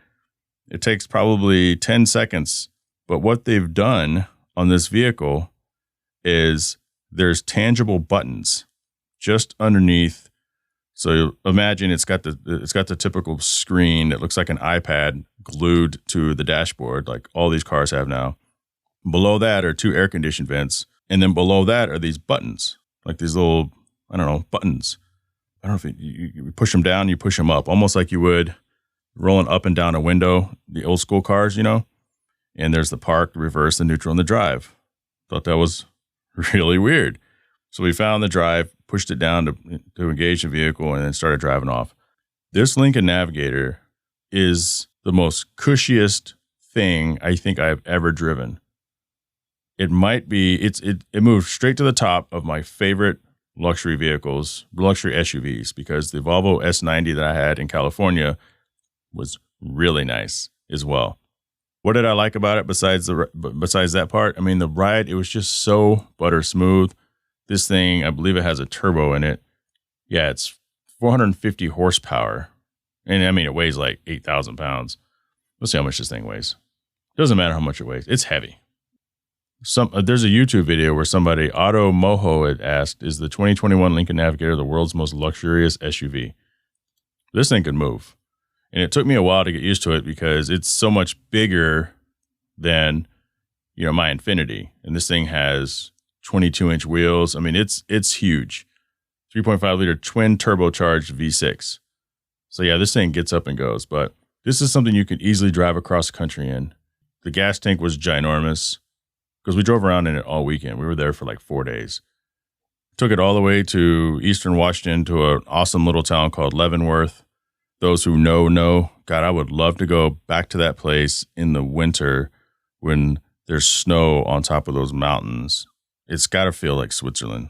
it takes probably 10 seconds. But what they've done on this vehicle is there's tangible buttons just underneath. So imagine it's got the typical screen that looks like an iPad glued to the dashboard, like all these cars have now. Below that are two air conditioned vents. And then below that are these buttons, like these little, buttons. I don't know if you push them down, you push them up, almost like you would rolling up and down a window, the old school cars, and there's the park, the reverse, the neutral, and the drive. Thought that was really weird. So we found the drive, pushed it down to engage the vehicle, and then started driving off. This Lincoln Navigator is the most cushiest thing I think I've ever driven. It might be, it moved straight to the top of my favorite luxury vehicles, luxury SUVs, because the Volvo S90 that I had in California was really nice as well. What did I like about it besides that part? I mean, the ride, it was just so butter smooth. This thing, I believe it has a turbo in it. Yeah, it's 450 horsepower. And I mean, it weighs like 8,000 pounds. We'll see how much this thing weighs. Doesn't matter how much it weighs. It's heavy. There's a YouTube video where somebody, Otto Moho, had asked, is the 2021 Lincoln Navigator the world's most luxurious SUV? This thing could move. And it took me a while to get used to it because it's so much bigger than my Infinity, and this thing has 22-inch wheels. I mean, it's huge. 3.5 liter twin turbocharged V6. So yeah, this thing gets up and goes, but this is something you could easily drive across the country in. The gas tank was ginormous because we drove around in it all weekend. We were there for like 4 days. Took it all the way to Eastern Washington to an awesome little town called Leavenworth. Those who know, God, I would love to go back to that place in the winter when there's snow on top of those mountains. It's got to feel like Switzerland.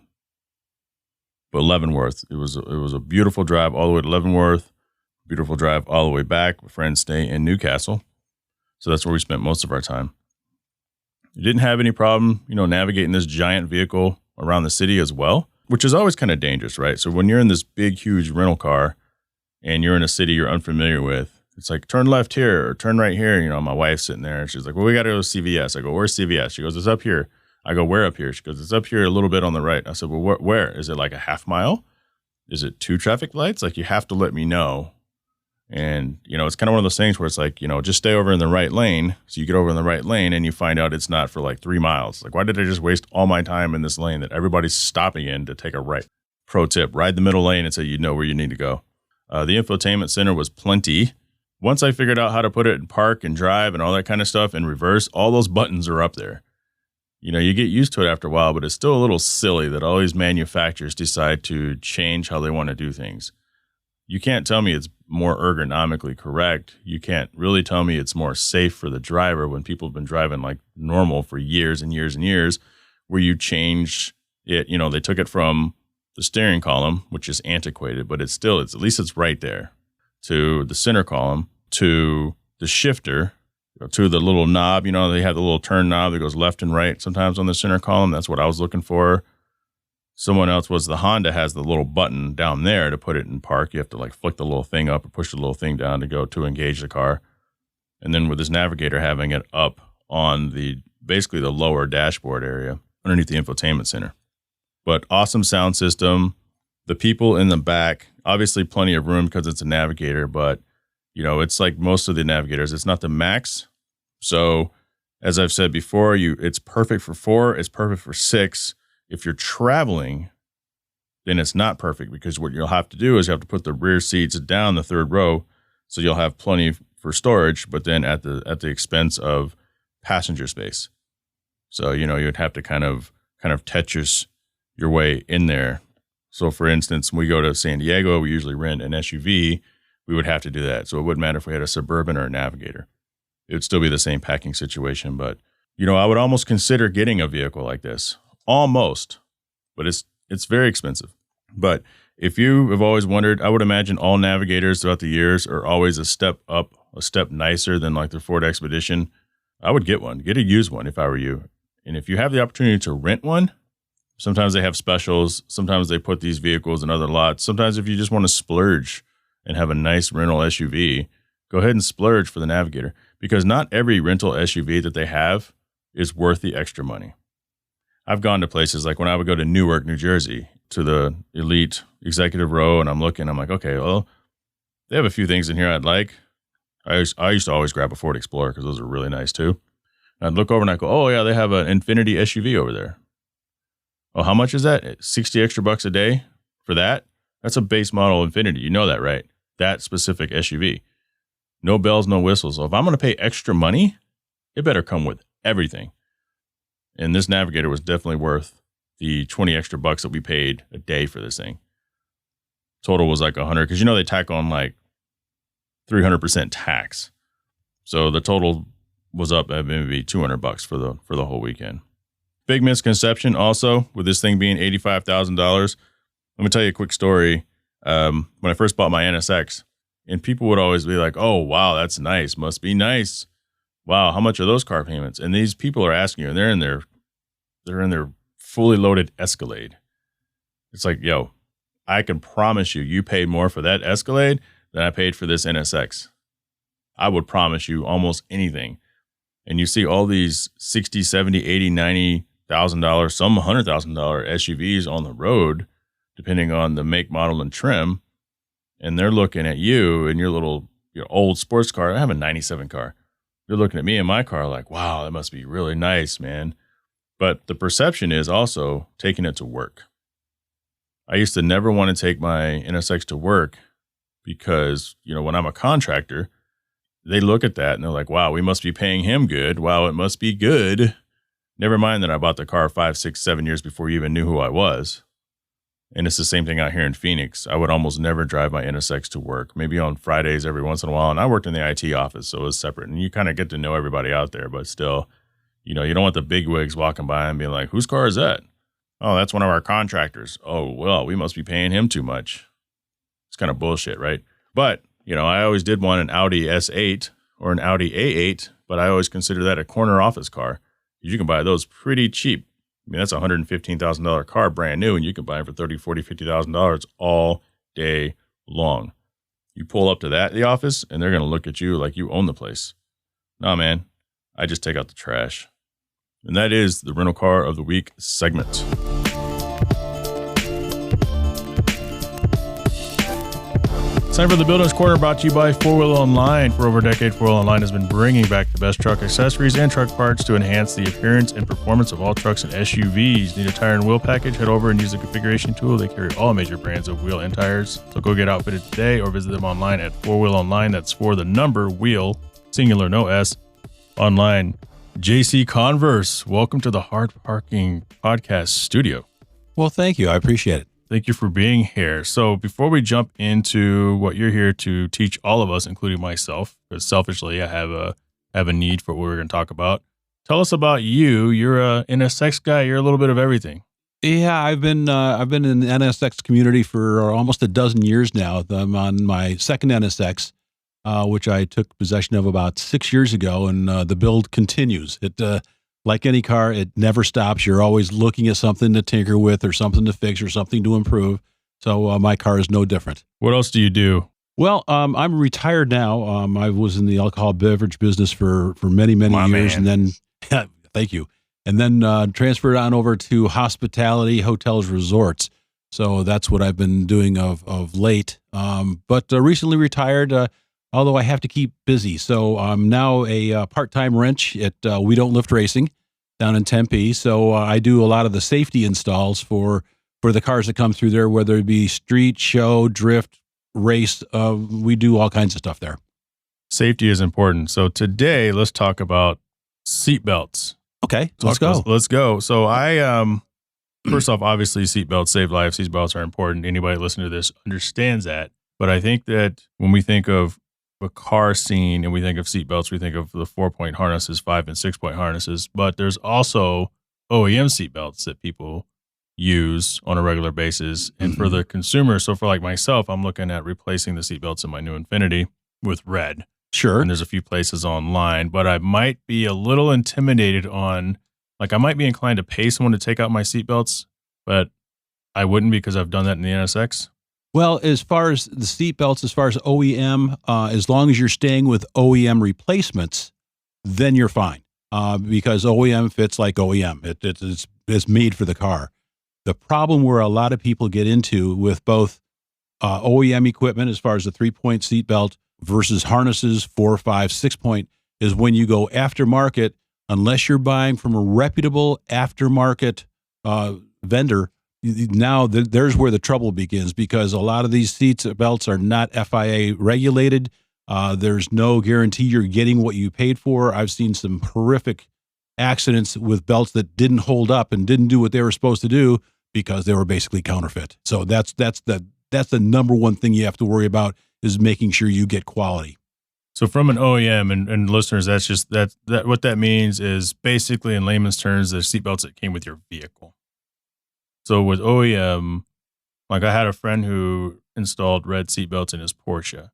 But Leavenworth, it was a beautiful drive all the way to Leavenworth, beautiful drive all the way back. My friends stay in Newcastle. So that's where we spent most of our time. We didn't have any problem, navigating this giant vehicle around the city as well, which is always kind of dangerous, right? So when you're in this big, huge rental car and you're in a city you're unfamiliar with, it's like, turn left here or turn right here. My wife's sitting there and she's like, well, we got to go to CVS. I go, where's CVS? She goes, it's up here. I go, where up here? She goes, it's up here a little bit on the right. I said, well, where? Is it like a half mile? Is it 2 traffic lights? Like, you have to let me know. And, it's kind of one of those things where it's like, just stay over in the right lane. So you get over in the right lane and you find out it's not for like 3 miles. Like, why did I just waste all my time in this lane that everybody's stopping in to take a right? Pro tip, ride the middle lane until you know where you need to go. The infotainment center was plenty. Once I figured out how to put it in park and drive and all that kind of stuff in reverse, all those buttons are up there. You get used to it after a while, but it's still a little silly that all these manufacturers decide to change how they want to do things. You can't tell me it's more ergonomically correct. You can't really tell me it's more safe for the driver when people have been driving like normal for years and years and years, where you change it. They took it from the steering column, which is antiquated, but it's at least it's right there, to the center column, to the shifter, to the little knob. They have the little turn knob that goes left and right sometimes on the center column. That's what I was looking for. Someone else was the Honda has the little button down there to put it in park. You have to like flick the little thing up or push the little thing down to go to engage the car. And then with this Navigator having it up on basically the lower dashboard area underneath the infotainment center. But awesome sound system. The people in the back, obviously plenty of room because it's a Navigator, but it's like most of the Navigators. It's not the Max. So as I've said before, it's perfect for 4. It's perfect for 6. If you're traveling, then it's not perfect, because what you'll have to do is you have to put the rear seats down the 3rd row. So you'll have plenty for storage, but then at the expense of passenger space. So, you'd have to kind of Tetris your way in there. So for instance, when we go to San Diego, we usually rent an SUV. We would have to do that. So it wouldn't matter if we had a Suburban or a Navigator. It would still be the same packing situation. But, I would almost consider getting a vehicle like this. Almost. But it's very expensive. But if you have always wondered, I would imagine all Navigators throughout the years are always a step up, a step nicer than like the Ford Expedition. I would get one. Get a used one if I were you. And if you have the opportunity to rent one, sometimes they have specials. Sometimes they put these vehicles in other lots. Sometimes if you just want to splurge and have a nice rental SUV, go ahead and splurge for the Navigator, because not every rental SUV that they have is worth the extra money. I've gone to places like when I would go to Newark, New Jersey, to the elite executive row, and I'm like, okay, well, they have a few things in here I'd like. I used to always grab a Ford Explorer because those are really nice too. And I'd look over and I go, oh yeah, they have an Infinity SUV over there. Oh, how much is that? 60 extra bucks a day for that? That's a base model Infinity. You know that, right? That specific SUV. No bells, no whistles. So if I'm going to pay extra money, it better come with everything. And this Navigator was definitely worth the 20 extra bucks that we paid a day for this thing. Total was like 100, because they tack on like 300% tax. So the total was up at maybe 200 bucks for the whole weekend. Big misconception also with this thing being $85,000. Let me tell you a quick story. When I first bought my NSX, and people would always be like, oh, wow, that's nice. Must be nice. Wow, how much are those car payments? And these people are asking you, and they're in their fully loaded Escalade. It's like, yo, I can promise you paid more for that Escalade than I paid for this NSX. I would promise you almost anything. And you see all these $60,000, $70,000, $80,000, $90,000, some $100,000 SUVs on the road, depending on the make, model, and trim. And they're looking at you and your old sports car. I have a 97 car. They're looking at me in my car like, wow, that must be really nice, man. But the perception is also taking it to work. I used to never want to take my NSX to work because, when I'm a contractor, they look at that and they're like, wow, we must be paying him good. Wow, it must be good. Never mind that I bought the car 5, 6, 7 years before you even knew who I was. And it's the same thing out here in Phoenix. I would almost never drive my NSX to work, maybe on Fridays every once in a while. And I worked in the IT office, so it was separate. And you kind of get to know everybody out there, but still, you don't want the bigwigs walking by and being like, whose car is that? Oh, that's one of our contractors. Oh, well, we must be paying him too much. It's kind of bullshit, right? But, I always did want an Audi S8 or an Audi A8, but I always consider that a corner office car. You can buy those pretty cheap. I mean, that's a $115,000 car brand new, and you can buy it for $30,000, $40,000, $50,000 all day long. You pull up to the office, and they're going to look at you like you own the place. Nah, man, I just take out the trash. And that is the Rental Car of the Week segment. Time for the Builders Corner, brought to you by 4Wheel Online. For over a decade, 4Wheel Online has been bringing back the best truck accessories and truck parts to enhance the appearance and performance of all trucks and SUVs. Need a tire and wheel package? Head over and use the configuration tool. They carry all major brands of wheel and tires. So go get outfitted today or visit them online at 4Wheel Online. That's for the number wheel, singular, no S, online. JC Converse, welcome to the Hard Parking Podcast studio. Well, thank you. I appreciate it. Thank you for being here. So before we jump into what you're here to teach all of us, including myself, because selfishly I have a need for what we're going to talk about. Tell us about you. You're a NSX guy. You're a little bit of everything. Yeah, I've been in the NSX community for almost a dozen years now. I'm on my second NSX, which I took possession of about 6 years ago, and the build continues. It like any car, it never stops. You're always looking at something to tinker with or something to fix or something to improve. So my car is no different. What else do you do? Well, I'm retired now. I was in the alcohol beverage business for many years, man. And then thank you. And then transferred on over to hospitality, hotels, resorts. So that's what I've been doing of late. But recently retired, although I have to keep busy. So I'm now a part-time wrench at We Don't Lift Racing down in Tempe. So I do a lot of the safety installs for the cars that come through there, whether it be street, show, drift, race. We do all kinds of stuff there. Safety is important. So today, let's talk about seatbelts. Okay, let's go. Let's go. So first off, obviously seatbelts save lives. Seatbelts are important. Anybody listening to this understands that. But I think that when we think of a car scene and we think of seatbelts, we think of the 4-point harnesses, 5 and 6-point harnesses, but there's also OEM seatbelts that people use on a regular basis. And for the consumer, so for like myself, I'm looking at replacing the seatbelts in my new Infiniti with red. Sure. And there's a few places online, but I might be a little intimidated on, like I might be inclined to pay someone to take out my seatbelts, but I wouldn't because I've done that in the NSX. Well, as far as the seatbelts, as far as OEM, as long as you're staying with OEM replacements, then you're fine because OEM fits like OEM. It's made for the car. The problem where a lot of people get into with both OEM equipment, as far as the 3-point seatbelt versus harnesses, 4, 5, 6-point, is when you go aftermarket, unless you're buying from a reputable aftermarket vendor. Now there's where the trouble begins because a lot of these seatbelts are not FIA regulated. There's no guarantee you're getting what you paid for. I've seen some horrific accidents with belts that didn't hold up and didn't do what they were supposed to do because they were basically counterfeit. So that's the number one thing you have to worry about is making sure you get quality. So from an OEM and listeners, that's just that what that means is basically in layman's terms, the seatbelts that came with your vehicle. So with OEM, like I had a friend who installed red seatbelts in his Porsche.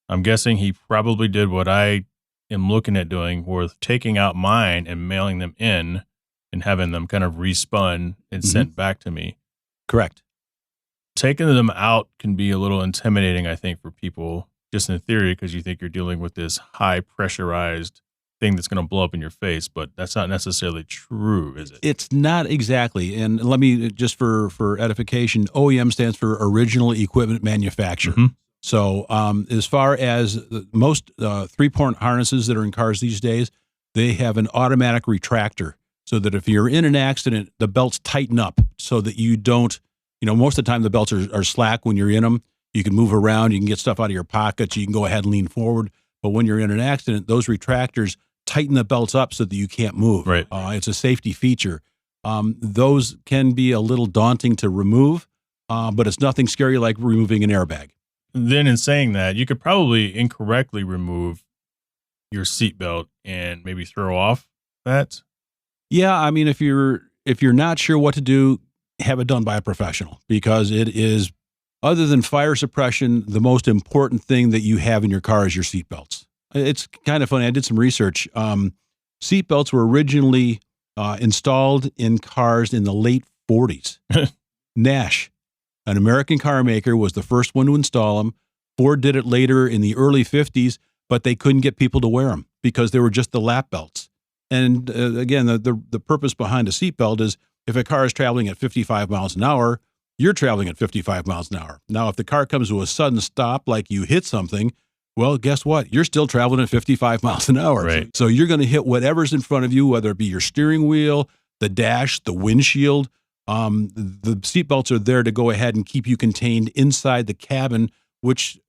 I'm guessing he probably did what I am looking at doing, with taking out mine and mailing them in and having them kind of respun and sent back to me. Correct. Taking them out can be a little intimidating, I think, for people, just in theory, because you think you're dealing with this high pressurized thing that's going to blow up in your face, but that's not necessarily true, is it? It's not exactly. And let me, just for edification, OEM stands for Original Equipment Manufacturer. So as far as most 3-point harnesses that are in cars these days, they have an automatic retractor so that if you're in an accident, the belts tighten up so that you don't, most of the time the belts are slack when you're in them. You can move around, you can get stuff out of your pockets, you can go ahead and lean forward. But when you're in an accident, those retractors tighten the belts up so that you can't move. Right. It's a safety feature. Those can be a little daunting to remove, but it's nothing scary like removing an airbag. Then in saying that, you could probably incorrectly remove your seatbelt and maybe throw off that. Yeah, I mean, if you're not sure what to do, have it done by a professional, because it is, other than fire suppression, the most important thing that you have in your car is your seatbelts. It's kind of funny. I did some research. Seatbelts were originally installed in cars in the late 40s. Nash, an American car maker, was the first one to install them. Ford did it later in the early 50s, but they couldn't get people to wear them because they were just the lap belts. And again, the purpose behind a seatbelt is if a car is traveling at 55 miles an hour, you're traveling at 55 miles an hour. Now, if the car comes to a sudden stop, like you hit something, well, guess what? You're still traveling at 55 miles an hour. Right. So you're going to hit whatever's in front of you, whether it be your steering wheel, the dash, the windshield. The seatbelts are there to go ahead and keep you contained inside the cabin, which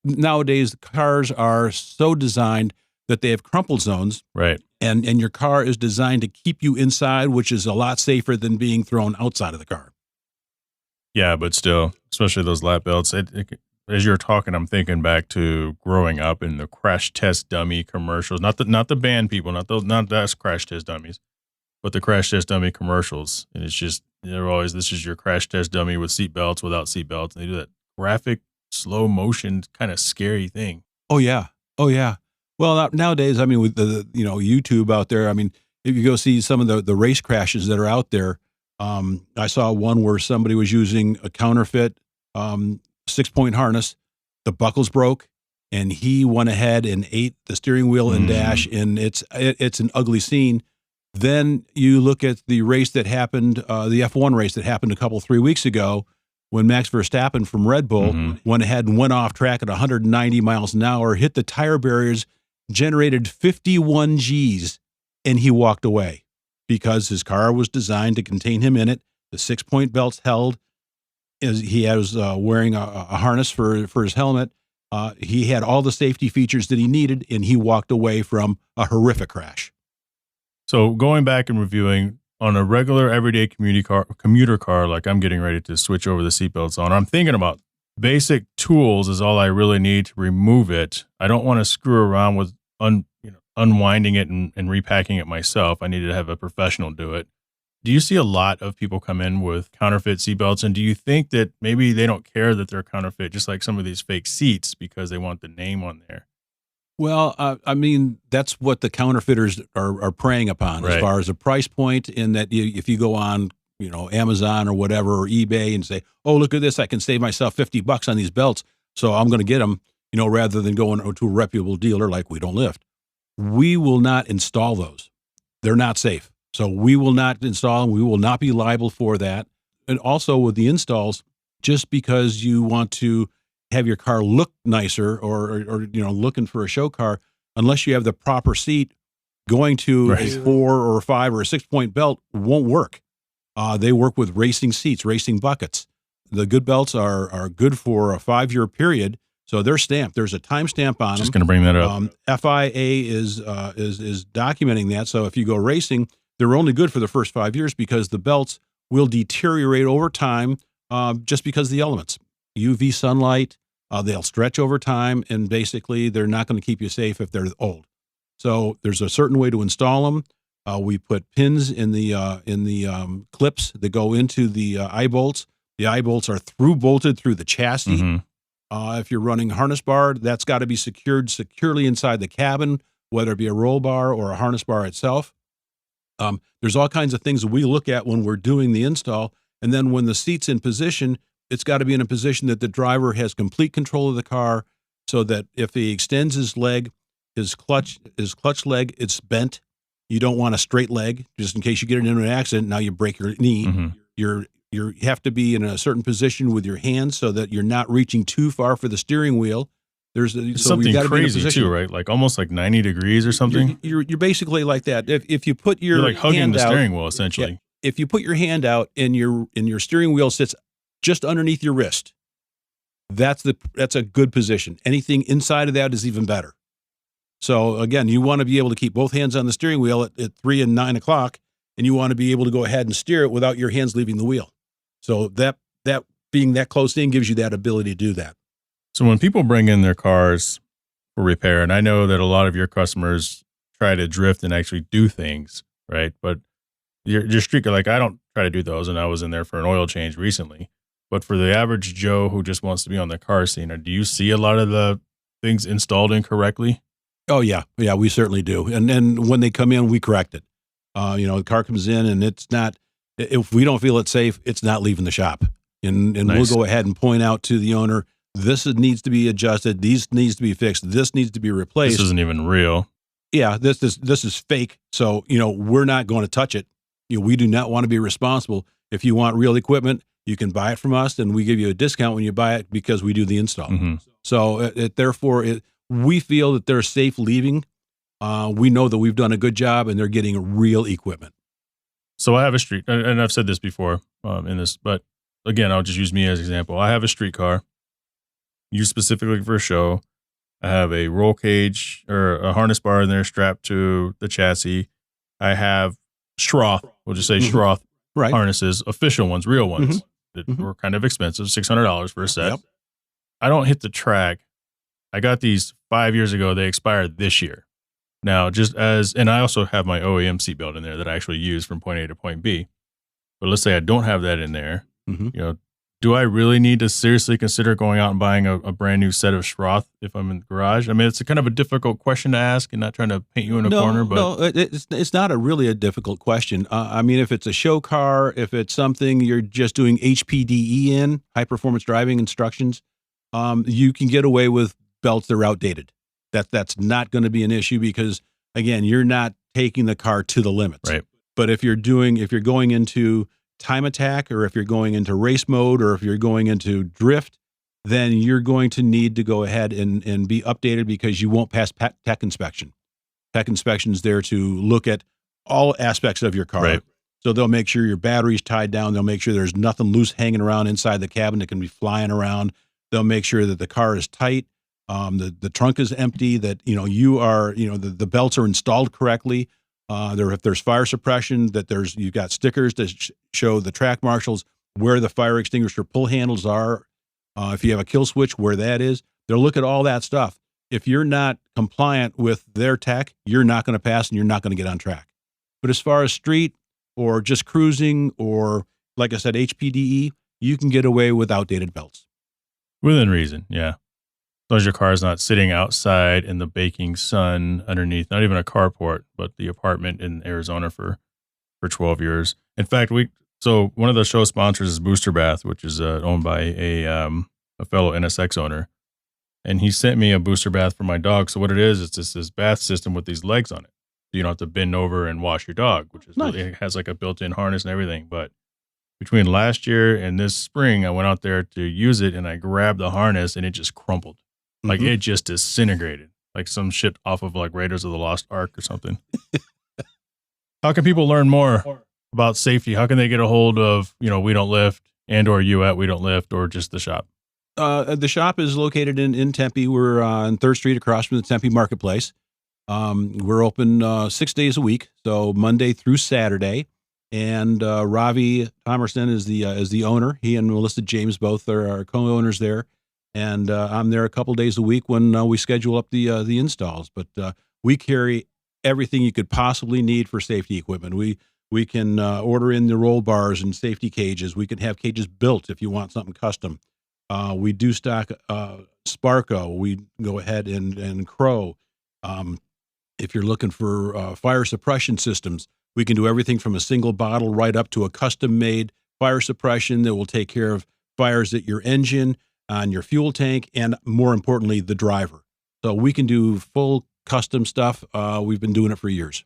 nowadays cars are so designed that they have crumple zones. Right. And your car is designed to keep you inside, which is a lot safer than being thrown outside of the car. Yeah, but still, especially those lap belts. As you're talking, I'm thinking back to growing up in the crash test dummy commercials. Not the band people, not those crash test dummies, but the crash test dummy commercials. And it's just, they're always, this is your crash test dummy with seatbelts, without seatbelts. And they do that graphic, slow motion, kind of scary thing. Oh yeah. Well, nowadays, I mean, with the YouTube out there, I mean, if you go see some of the race crashes that are out there, I saw one where somebody was using a counterfeit 6-point harness. The buckles broke, and he went ahead and ate the steering wheel and dash, and it's an ugly scene. Then you look at the race that happened, the F1 race that happened 3 weeks ago, when Max Verstappen from Red Bull went ahead and went off track at 190 miles an hour, hit the tire barriers, generated 51 Gs, and he walked away because his car was designed to contain him in it. The 6-point belts held. He was wearing a harness for his helmet. He had all the safety features that he needed, and he walked away from a horrific crash. So going back and reviewing, on a regular everyday commuter car, like I'm getting ready to switch over the seatbelts on, I'm thinking about basic tools is all I really need to remove it. I don't want to screw around with unwinding it and repacking it myself. I need to have a professional do it. Do you see a lot of people come in with counterfeit seatbelts? And do you think that maybe they don't care that they're counterfeit, just like some of these fake seats, because they want the name on there? Well, I mean, that's what the counterfeiters are preying upon, right, as far as a price point, in that if you go on, Amazon or whatever, or eBay, and say, oh, look at this, I can save myself $50 on these belts, so I'm going to get them, rather than going to a reputable dealer like We Don't Lift. We will not install those. They're not safe. So we will not install them. We will not be liable for that. And also with the installs, just because you want to have your car look nicer or looking for a show car, unless you have the proper seat, going to a 4 or 5 or a 6-point belt won't work. They work with racing seats, racing buckets. The good belts are good for a 5-year period, so they're stamped. There's a time stamp on them. Just going to bring that up. FIA is documenting that. So if you go racing, they're only good for the first 5 years because the belts will deteriorate over time, just because of the elements. UV sunlight, they'll stretch over time, and basically they're not going to keep you safe if they're old. So there's a certain way to install them. We put pins in the clips that go into the eye bolts. The eye bolts are bolted through the chassis. If you're running a harness bar, that's got to be secured securely inside the cabin, whether it be a roll bar or a harness bar itself. There's all kinds of things that we look at when we're doing the install. And then when the seat's in position, it's got to be in a position that the driver has complete control of the car, so that if he extends his leg, his clutch leg, it's bent. You don't want a straight leg, just in case you get into an accident. Now you break your knee. Your You have to be in a certain position with your hands so that you're not reaching too far for the steering wheel. It's something crazy too, right? Like almost like 90 degrees or something. You're basically like that. If you put your you're like hugging hand the out, steering wheel essentially. Yeah, if you put your hand out and your steering wheel sits just underneath your wrist, that's a good position. Anything inside of that is even better. So again, you want to be able to keep both hands on the steering wheel at 3 and 9 o'clock, and you want to be able to go ahead and steer it without your hands leaving the wheel. So that being that close in gives you that ability to do that. So when people bring in their cars for repair, and I know that a lot of your customers try to drift and actually do things, right? But your street, like I don't try to do those, and I was in there for an oil change recently. But for the average Joe who just wants to be on the car scene, do you see a lot of the things installed incorrectly? Oh yeah, we certainly do. And then when they come in, we correct it. The car comes in and it's not. If we don't feel it's safe, it's not leaving the shop. And nice. We'll go ahead and point out to the owner, this needs to be adjusted. These needs to be fixed. This needs to be replaced. This isn't even real. Yeah, this is fake. So we're not going to touch it. We do not want to be responsible. If you want real equipment, you can buy it from us, and we give you a discount when you buy it because we do the install. Mm-hmm. So therefore, we feel that they're safe leaving. We know that we've done a good job, and they're getting real equipment. So I have a street, and I've said this before in this, but again, I'll just use me as an example. I have a street car used specifically for a show. I have a roll cage or a harness bar in there strapped to the chassis. I have Schroth, we'll just say Schroth harnesses, official ones, real ones that were kind of expensive, $600 for a set. Yep. I don't hit the track. I got these 5 years ago. They expired this year. Now, and I also have my OEM seatbelt in there that I actually use from point A to point B. But let's say I don't have that in there. Mm-hmm. Do I really need to seriously consider going out and buying a brand new set of Schroth if I'm in the garage? I mean, it's a kind of a difficult question to ask, and not trying to paint you in a corner. But no, it's not really a difficult question. I mean, if it's a show car, if it's something you're just doing HPDE in, high performance driving instructions, you can get away with belts that are outdated. That's not going to be an issue because, again, you're not taking the car to the limits. Right. But if you're going into time attack, or if you're going into race mode, or if you're going into drift, then you're going to need to go ahead and be updated because you won't pass tech inspection. Tech inspection is there to look at all aspects of your car. Right. So they'll make sure your battery's tied down. They'll make sure there's nothing loose hanging around inside the cabin that can be flying around. They'll make sure that the car is tight. The trunk is empty, that, you are, the belts are installed correctly. If there's fire suppression, that you've got stickers that show the track marshals where the fire extinguisher pull handles are. If you have a kill switch, where that is. They'll look at all that stuff. If you're not compliant with their tech, you're not going to pass and you're not going to get on track. But as far as street or just cruising, or like I said, HPDE, you can get away with outdated belts. Within reason, yeah. As long as your car is not sitting outside in the baking sun underneath, not even a carport, but the apartment in Arizona for 12 years. In fact, so one of the show sponsors is Booster Bath, which is owned by a fellow NSX owner. And he sent me a booster bath for my dog. So what it is, it's just this bath system with these legs on it. So you don't have to bend over and wash your dog, which is nice. It has like a built-in harness and everything. But between last year and this spring, I went out there to use it and I grabbed the harness and it just crumpled. Like it just disintegrated, like some shit off of like Raiders of the Lost Ark or something. How can people learn more about safety? How can they get a hold of, We Don't Lift or you at We Don't Lift, or just the shop? The shop is located in Tempe. We're on 3rd Street across from the Tempe Marketplace. We're open 6 days a week, so Monday through Saturday. And Ravi Thomerson is the owner. He and Melissa James both are our co-owners there. And I'm there a couple days a week when we schedule up the installs. But we carry everything you could possibly need for safety equipment. We can order in the roll bars and safety cages. We can have cages built if you want something custom. We do stock Sparco. We go ahead and Crow. If you're looking for fire suppression systems, we can do everything from a single bottle right up to a custom-made fire suppression that will take care of fires at your engine, on your fuel tank, and more importantly, the driver. So we can do full custom stuff. We've been doing it for years.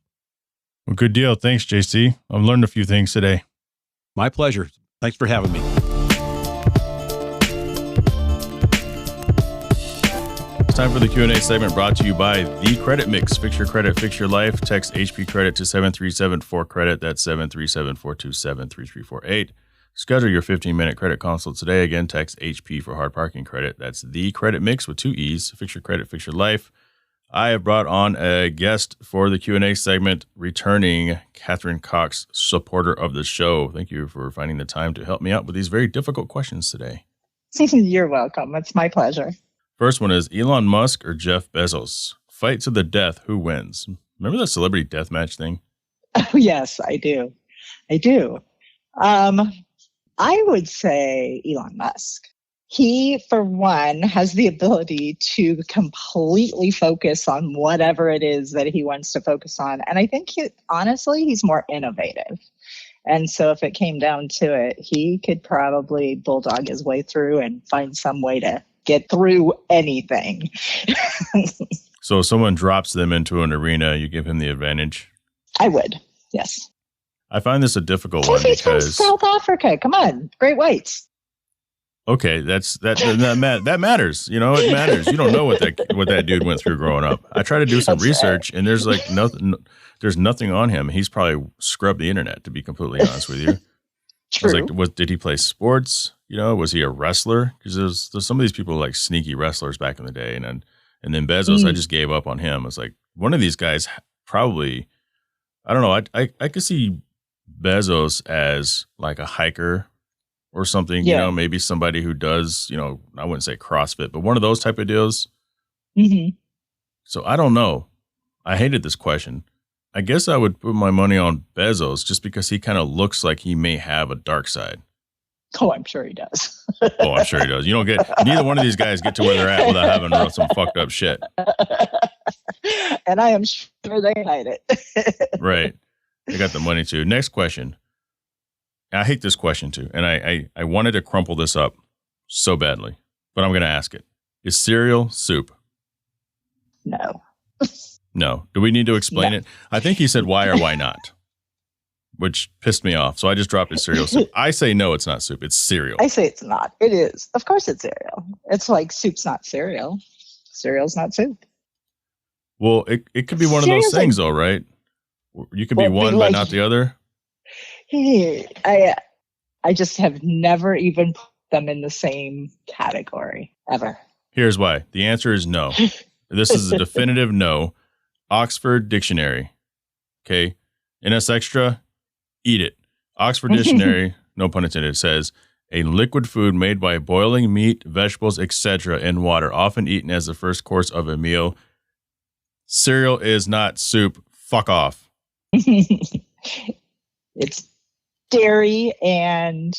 Well, good deal. Thanks, JC. I've learned a few things today. My pleasure. Thanks for having me. It's time for the Q&A segment brought to you by The Credit Mix. Fix your credit, fix your life. Text HP Credit to 737-4CREDIT. That's 737-427-3348. Schedule your 15-minute credit consult today. Again, text HP for hard parking credit. That's The Credit Mix with 2 E's. Fix your credit, fix your life. I have brought on a guest for the Q&A segment, returning Katherine Cox, supporter of the show. Thank you for finding the time to help me out with these very difficult questions today. You're welcome. It's my pleasure. First one is Elon Musk or Jeff Bezos? Fight to the death. Who wins? Remember that celebrity deathmatch thing? Oh, yes, I do. I would say Elon Musk. He, for one, has the ability to completely focus on whatever it is that he wants to focus on. And I think, honestly, he's more innovative. And so if it came down to it, he could probably bulldog his way through and find some way to get through anything. So if someone drops them into an arena, you give him the advantage? I would, yes. I find this a difficult one because from South Africa. Come on, great whites. Okay, that matters. You know, it matters. You don't know what that dude went through growing up. I try to do some research, and there's like nothing. There's nothing on him. He's probably scrubbed the internet, to be completely honest with you. True. Did he play sports? You know, was he a wrestler? Because there's some of these people like sneaky wrestlers back in the day, and then Bezos, I just gave up on him. It's like one of these guys probably. I don't know. I could see Bezos as like a hiker or something, you know, maybe somebody who does, you know, I wouldn't say CrossFit, but one of those type of deals. Mm-hmm. So I don't know. I hated this question. I guess I would put my money on Bezos just because he kind of looks like he may have a dark side. Oh, I'm sure he does. Oh, I'm sure he does. You don't get, neither one of these guys get to where they're at without having some fucked up shit. And I am sure they hide it. Right. They got the money too. Next question. I hate this question too. And I wanted to crumple this up so badly, but I'm going to ask it. Is cereal soup? No. No. Do we need to explain it? I think he said why or why not, which pissed me off. So I just dropped it cereal soup. I say no, it's not soup. It's cereal. I say it's not. It is. Of course it's cereal. It's like soup's not cereal. Cereal's not soup. Well, it could be one of those things though, right? You could be one, but not the other. I just have never even put them in the same category ever. Here's why. The answer is no. This is a definitive no. Oxford Dictionary. Okay. NS Extra, eat it. Oxford Dictionary, no pun intended, says a liquid food made by boiling meat, vegetables, etc. in water, often eaten as the first course of a meal. Cereal is not soup. Fuck off. It's dairy and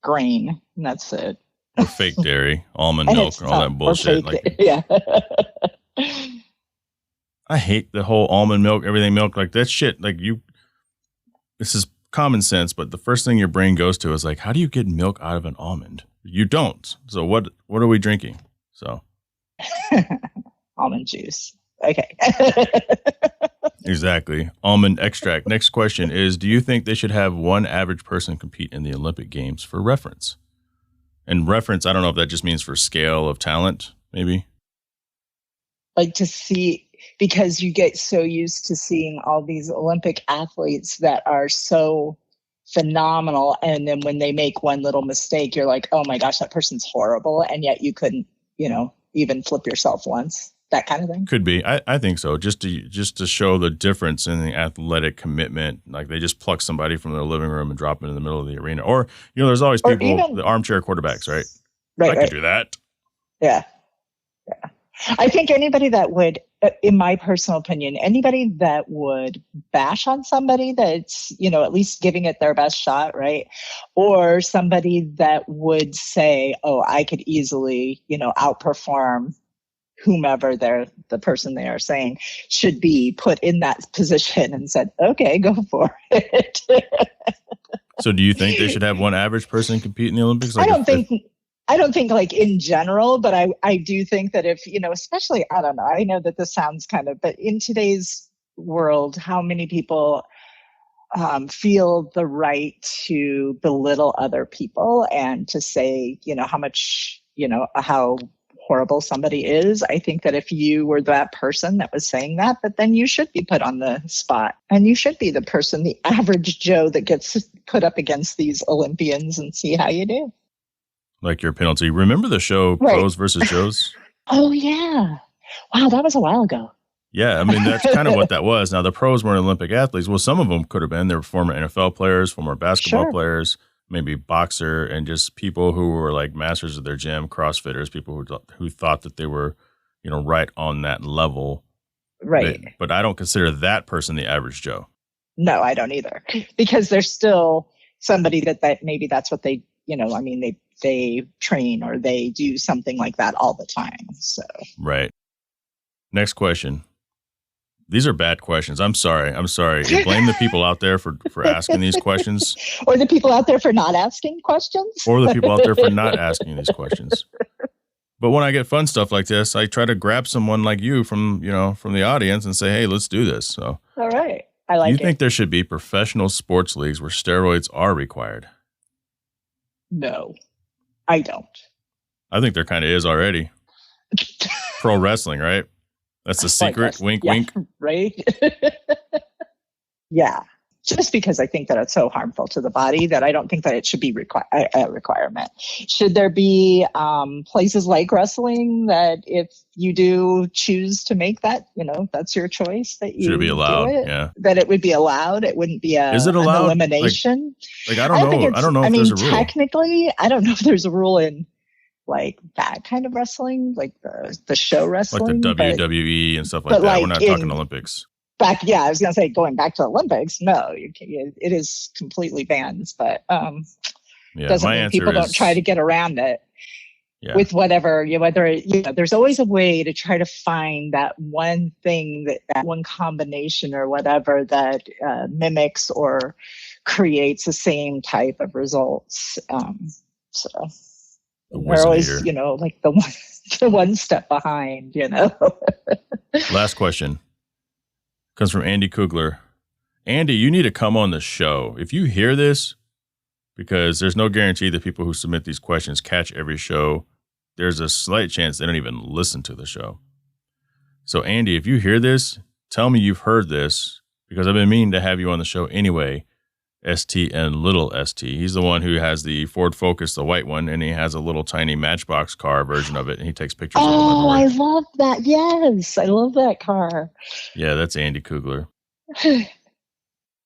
grain, and that's it. Or fake dairy, almond milk, and all that bullshit. Yeah. I hate the whole almond milk, everything milk, like that shit. Like this is common sense, but the first thing your brain goes to is like, how do you get milk out of an almond? You don't. So what are we drinking? So almond juice. Okay. Exactly. Almond extract. Next question is, do you think they should have one average person compete in the Olympic Games for reference? And reference, I don't know if that just means for scale of talent, maybe. Like to see, because you get so used to seeing all these Olympic athletes that are so phenomenal. And then when they make one little mistake, you're like, oh my gosh, that person's horrible. And yet you couldn't, even flip yourself once. That kind of thing. Could be. I think so. Just to show the difference in the athletic commitment. Like they just pluck somebody from their living room and drop it in the middle of the arena. Or, there's always people, the armchair quarterbacks, right? Right. I could do that. Yeah. I think anybody that would, in my personal opinion, anybody that would bash on somebody that's, at least giving it their best shot, right? Or somebody that would say, oh, I could easily, outperform whomever the person they are saying, should be put in that position and said, okay, go for it. So do you think they should have one average person compete in the Olympics? Like I don't think like in general, but I do think that if, especially, I don't know, I know that this sounds but in today's world, how many people feel the right to belittle other people and to say, how much, how horrible somebody is. I think that if you were that person that was saying that then you should be put on the spot, and you should be the person, the average Joe, that gets put up against these Olympians and see how you do. Like your penalty. Remember the show Pros versus Joes? Oh, yeah. Wow, that was a while ago. Yeah, I mean, that's kind of what that was. Now, the pros weren't Olympic athletes. Well, some of them could have been. They were former NFL players, former basketball players, maybe boxer, and just people who were like masters of their gym, CrossFitters, people who thought that they were, right on that level. Right. But I don't consider that person the average Joe. No, I don't either. Because there's still somebody that maybe that's what they, they train or they do something like that all the time. So. Right. Next question. These are bad questions. I'm sorry. You blame the people out there for asking these questions. Or the people out there for not asking questions. Or the people out there for not asking these questions. But when I get fun stuff like this, I try to grab someone like you from the audience and say, hey, let's do this. So, all right. I like it. Do you think there should be professional sports leagues where steroids are required? No, I don't. I think there kind of is already. Pro wrestling, right? That's the secret. Wink, wink. Right? Yeah. Just because I think that it's so harmful to the body that I don't think that it should be a requirement. Should there be places like wrestling that if you do choose to make that, that's your choice, that you should it be allowed? Do it, yeah. That it would be allowed. It wouldn't be Is it allowed? An elimination. Like I don't know. I don't know if there's a rule. Technically, I don't know if there's a rule in like that kind of wrestling, like the show wrestling. Like the WWE and stuff like that. Like we're not talking Olympics. I was going to say going back to Olympics. No, it is completely banned. But doesn't mean people don't try to get around it with whatever. There's always a way to try to find that one thing, that one combination or whatever that mimics or creates the same type of results. So we're always, like the one step behind. Last question. Comes from Andy Kugler. Andy, you need to come on the show. If you hear this, because there's no guarantee that people who submit these questions catch every show. There's a slight chance they don't even listen to the show. So, Andy, if you hear this, tell me you've heard this, because I've been meaning to have you on the show anyway. ST and little ST. He's the one who has the Ford Focus, the white one, and he has a little tiny Matchbox car version of it, and he takes pictures of it. Oh, I love that. Yes, I love that car. Yeah, that's Andy Kugler.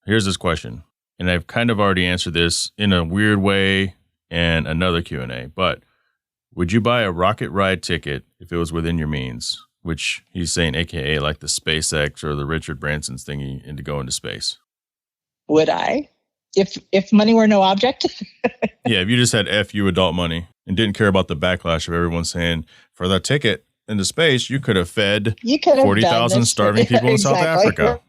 Here's this question, and I've kind of already answered this in a weird way and another Q&A, but would you buy a rocket ride ticket if it was within your means? Which he's saying, AKA like the SpaceX or the Richard Branson's thingy, and to go into space. Would I? If money were no object? Yeah, if you just had FU adult money and didn't care about the backlash of everyone saying, for that ticket into space, you could have fed 40,000 starving people in South Africa.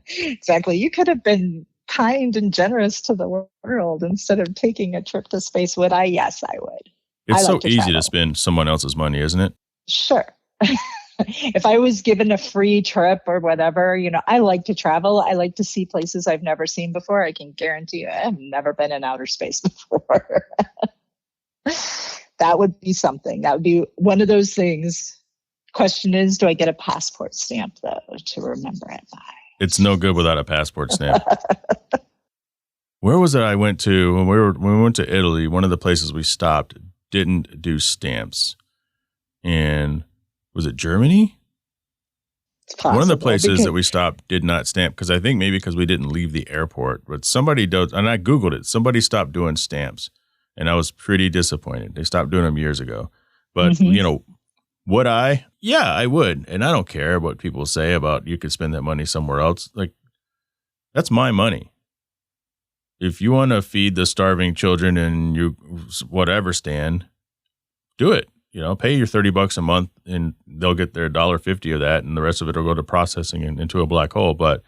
Exactly. You could have been kind and generous to the world instead of taking a trip to space. Would I? Yes, I would. It's so easy to spend someone else's money, isn't it? Sure. If I was given a free trip or whatever, I like to travel. I like to see places I've never seen before. I can guarantee you I've never been in outer space before. That would be something. That would be one of those things. Question is, do I get a passport stamp, though, to remember it by? It's no good without a passport stamp. Where was it I went to when we went to Italy? One of the places we stopped didn't do stamps. And was it Germany? One of the places that we stopped did not stamp, because I think maybe because we didn't leave the airport. But somebody does, and I Googled it. Somebody stopped doing stamps, and I was pretty disappointed. They stopped doing them years ago. But, would I? Yeah, I would. And I don't care what people say about you could spend that money somewhere else. Like, that's my money. If you want to feed the starving children in you whatever stand, do it. Pay your $30 a month and they'll get their $1.50 of that, and the rest of it will go to processing and into a black hole. But,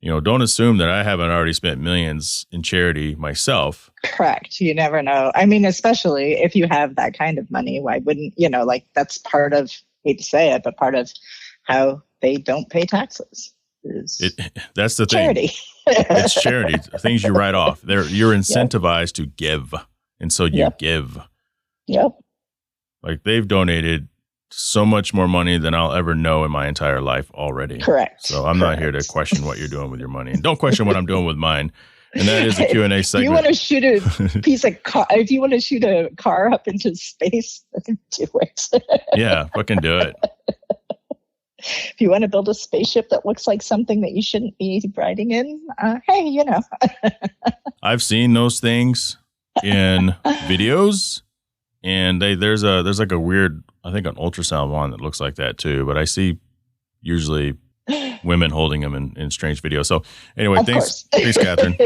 don't assume that I haven't already spent millions in charity myself. Correct. You never know. I mean, especially if you have that kind of money, why wouldn't, that's part of, hate to say it, but part of how they don't pay taxes. That's the charity. thing. It's charity. Things you write off. You're incentivized to give. And so you give. Yep. Like they've donated so much more money than I'll ever know in my entire life already. Correct. So I'm not here to question what you're doing with your money. And don't question what I'm doing with mine. And that is the Q&A segment. If you want to shoot a piece of car, if you want to shoot a car up into space, do it. Yeah, fucking do it. If you want to build a spaceship that looks like something that you shouldn't be riding in, hey, I've seen those things in videos, and there's like a weird, I think an ultrasound one that looks like that too. But I see usually women holding them in strange videos. So anyway, thanks, Katherine.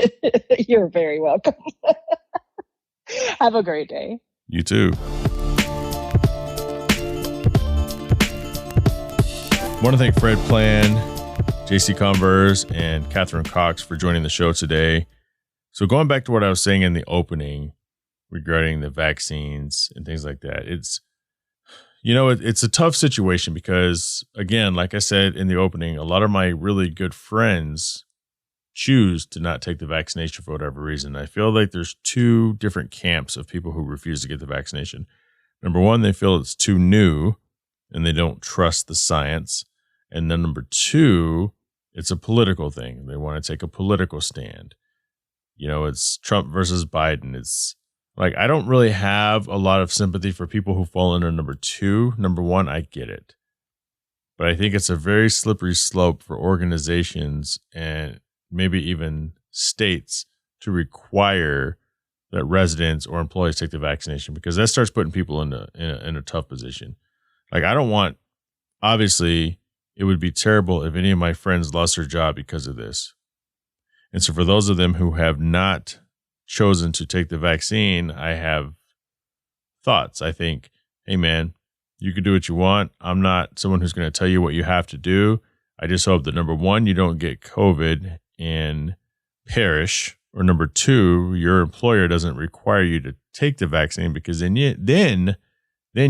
You're very welcome. Have a great day. You too. I want to thank Fred Plan, JC Converse, and Katherine Cox for joining the show today. So going back to what I was saying in the opening regarding the vaccines and things like that, it's a tough situation because, again, like I said in the opening, a lot of my really good friends choose to not take the vaccination for whatever reason. I feel like there's two different camps of people who refuse to get the vaccination. Number one, they feel it's too new and they don't trust the science. And then number two, it's a political thing. They want to take a political stand. It's Trump versus Biden. It's like, I don't really have a lot of sympathy for people who fall under number two. Number one, I get it. But I think it's a very slippery slope for organizations and maybe even states to require that residents or employees take the vaccination, because that starts putting people in a tough position. Like, I don't want, obviously, it would be terrible if any of my friends lost their job because of this. And so for those of them who have not chosen to take the vaccine, I have thoughts. I think, hey, man, you can do what you want. I'm not someone who's going to tell you what you have to do. I just hope that, number one, you don't get COVID and perish. Or number two, your employer doesn't require you to take the vaccine, because then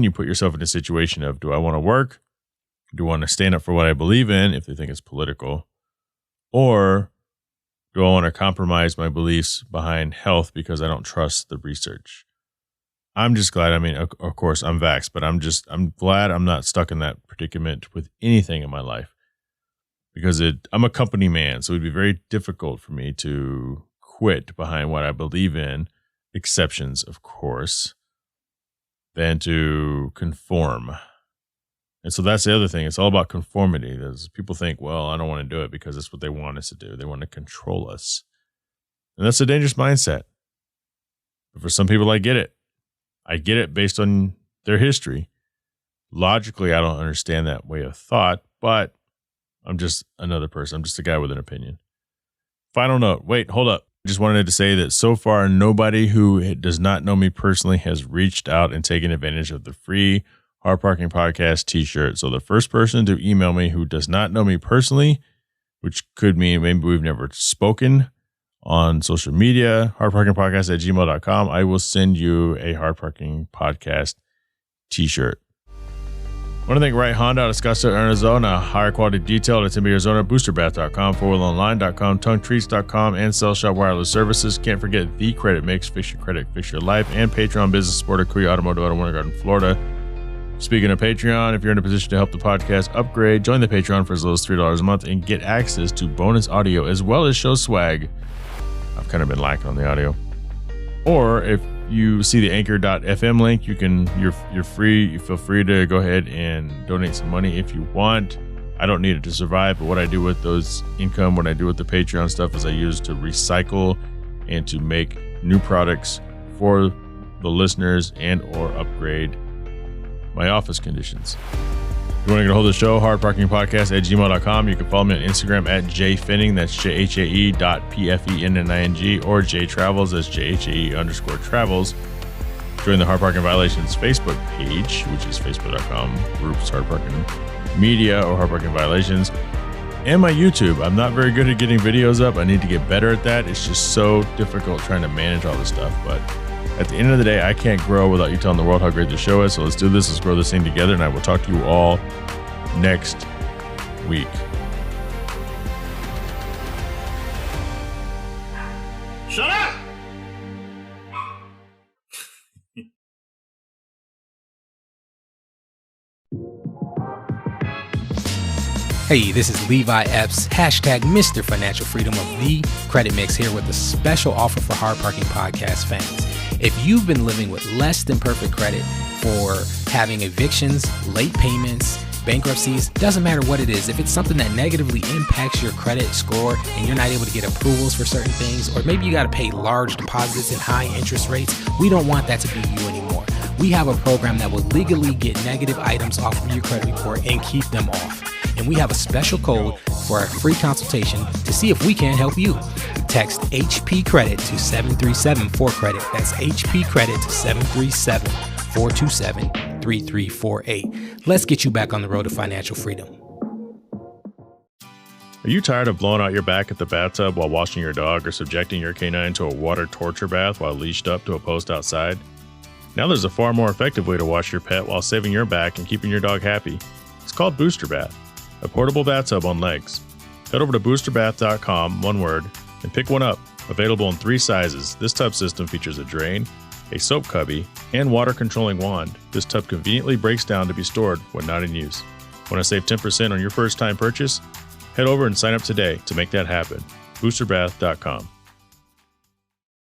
you put yourself in a situation of, do I want to work? Do I want to stand up for what I believe in if they think it's political? Or do I want to compromise my beliefs behind health because I don't trust the research? I'm just glad. I mean, of course, I'm vaxxed, but I'm glad I'm not stuck in that predicament with anything in my life, because I'm a company man. So it'd be very difficult for me to quit behind what I believe in, exceptions, of course, than to conform. And so that's the other thing. It's all about conformity. There's people think, well, I don't want to do it because it's what they want us to do. They want to control us. And that's a dangerous mindset. But for some people, I get it. I get it based on their history. Logically, I don't understand that way of thought, but I'm just another person. I'm just a guy with an opinion. Final note. Wait, hold up. I just wanted to say that so far, nobody who does not know me personally has reached out and taken advantage of the free Hard Parking Podcast t-shirt. So the first person to email me who does not know me personally, which could mean maybe we've never spoken on social media, hardparkingpodcast@gmail.com, I will send you a Hard Parking Podcast t-shirt. I want to thank Wright Honda out of Scottsdale, Arizona, higher quality detail at Tempe, Arizona, boosterbath.com, forwardonline.com, tonguetreats.com, and Cell Shop Wireless Services. Can't forget The Credit Mix, Fix Your Credit, Fix Your Life, and Patreon Business Supporter, Kuya Automotive out of Winter Garden, Florida. Speaking of Patreon, if you're in a position to help the podcast upgrade, join the Patreon for as little as $3 a month and get access to bonus audio as well as show swag. I've kind of been lacking on the audio. Or if you see the anchor.fm link, you're free. You feel free to go ahead and donate some money if you want. I don't need it to survive, but what I do with those income, what I do with the Patreon stuff, is I use to recycle and to make new products for the listeners and or upgrade my office conditions. If you want to get a hold of the show, hardparkingpodcast@gmail.com. You can follow me on Instagram at jfinning, that's JHAE.PFENNING, or jtravels, that's JHAE_travels. Join the Hard Parking Violations Facebook page, which is facebook.com groups Hard Parking Media or Hard Parking Violations, and my YouTube. I'm not very good at getting videos up. I need to get better at that. It's just so difficult trying to manage all this stuff, but at the end of the day, I can't grow without you telling the world how great the show is. So let's do this. Let's grow this thing together. And I will talk to you all next week. Shut up! Hey, this is Levi Epps, hashtag Mr. Financial Freedom of the Credit Mix, here with a special offer for Hard Parking Podcast fans. If you've been living with less than perfect credit for having evictions, late payments, bankruptcies, doesn't matter what it is. If it's something that negatively impacts your credit score and you're not able to get approvals for certain things, or maybe you got to pay large deposits and high interest rates, we don't want that to be you anymore. We have a program that will legally get negative items off of your credit report and keep them off. And we have a special code for a free consultation to see if we can help you. Text HP Credit to 737-4CREDIT. That's HP Credit to 737-427-3348. Let's get you back on the road to financial freedom. Are you tired of blowing out your back at the bathtub while washing your dog, or subjecting your canine to a water torture bath while leashed up to a post outside? Now there's a far more effective way to wash your pet while saving your back and keeping your dog happy. It's called Booster Bath, a portable bathtub on legs. Head over to boosterbath.com, one word, and pick one up. Available in 3 sizes, this tub system features a drain, a soap cubby, and water-controlling wand. This tub conveniently breaks down to be stored when not in use. Want to save 10% on your first-time purchase? Head over and sign up today to make that happen. boosterbath.com.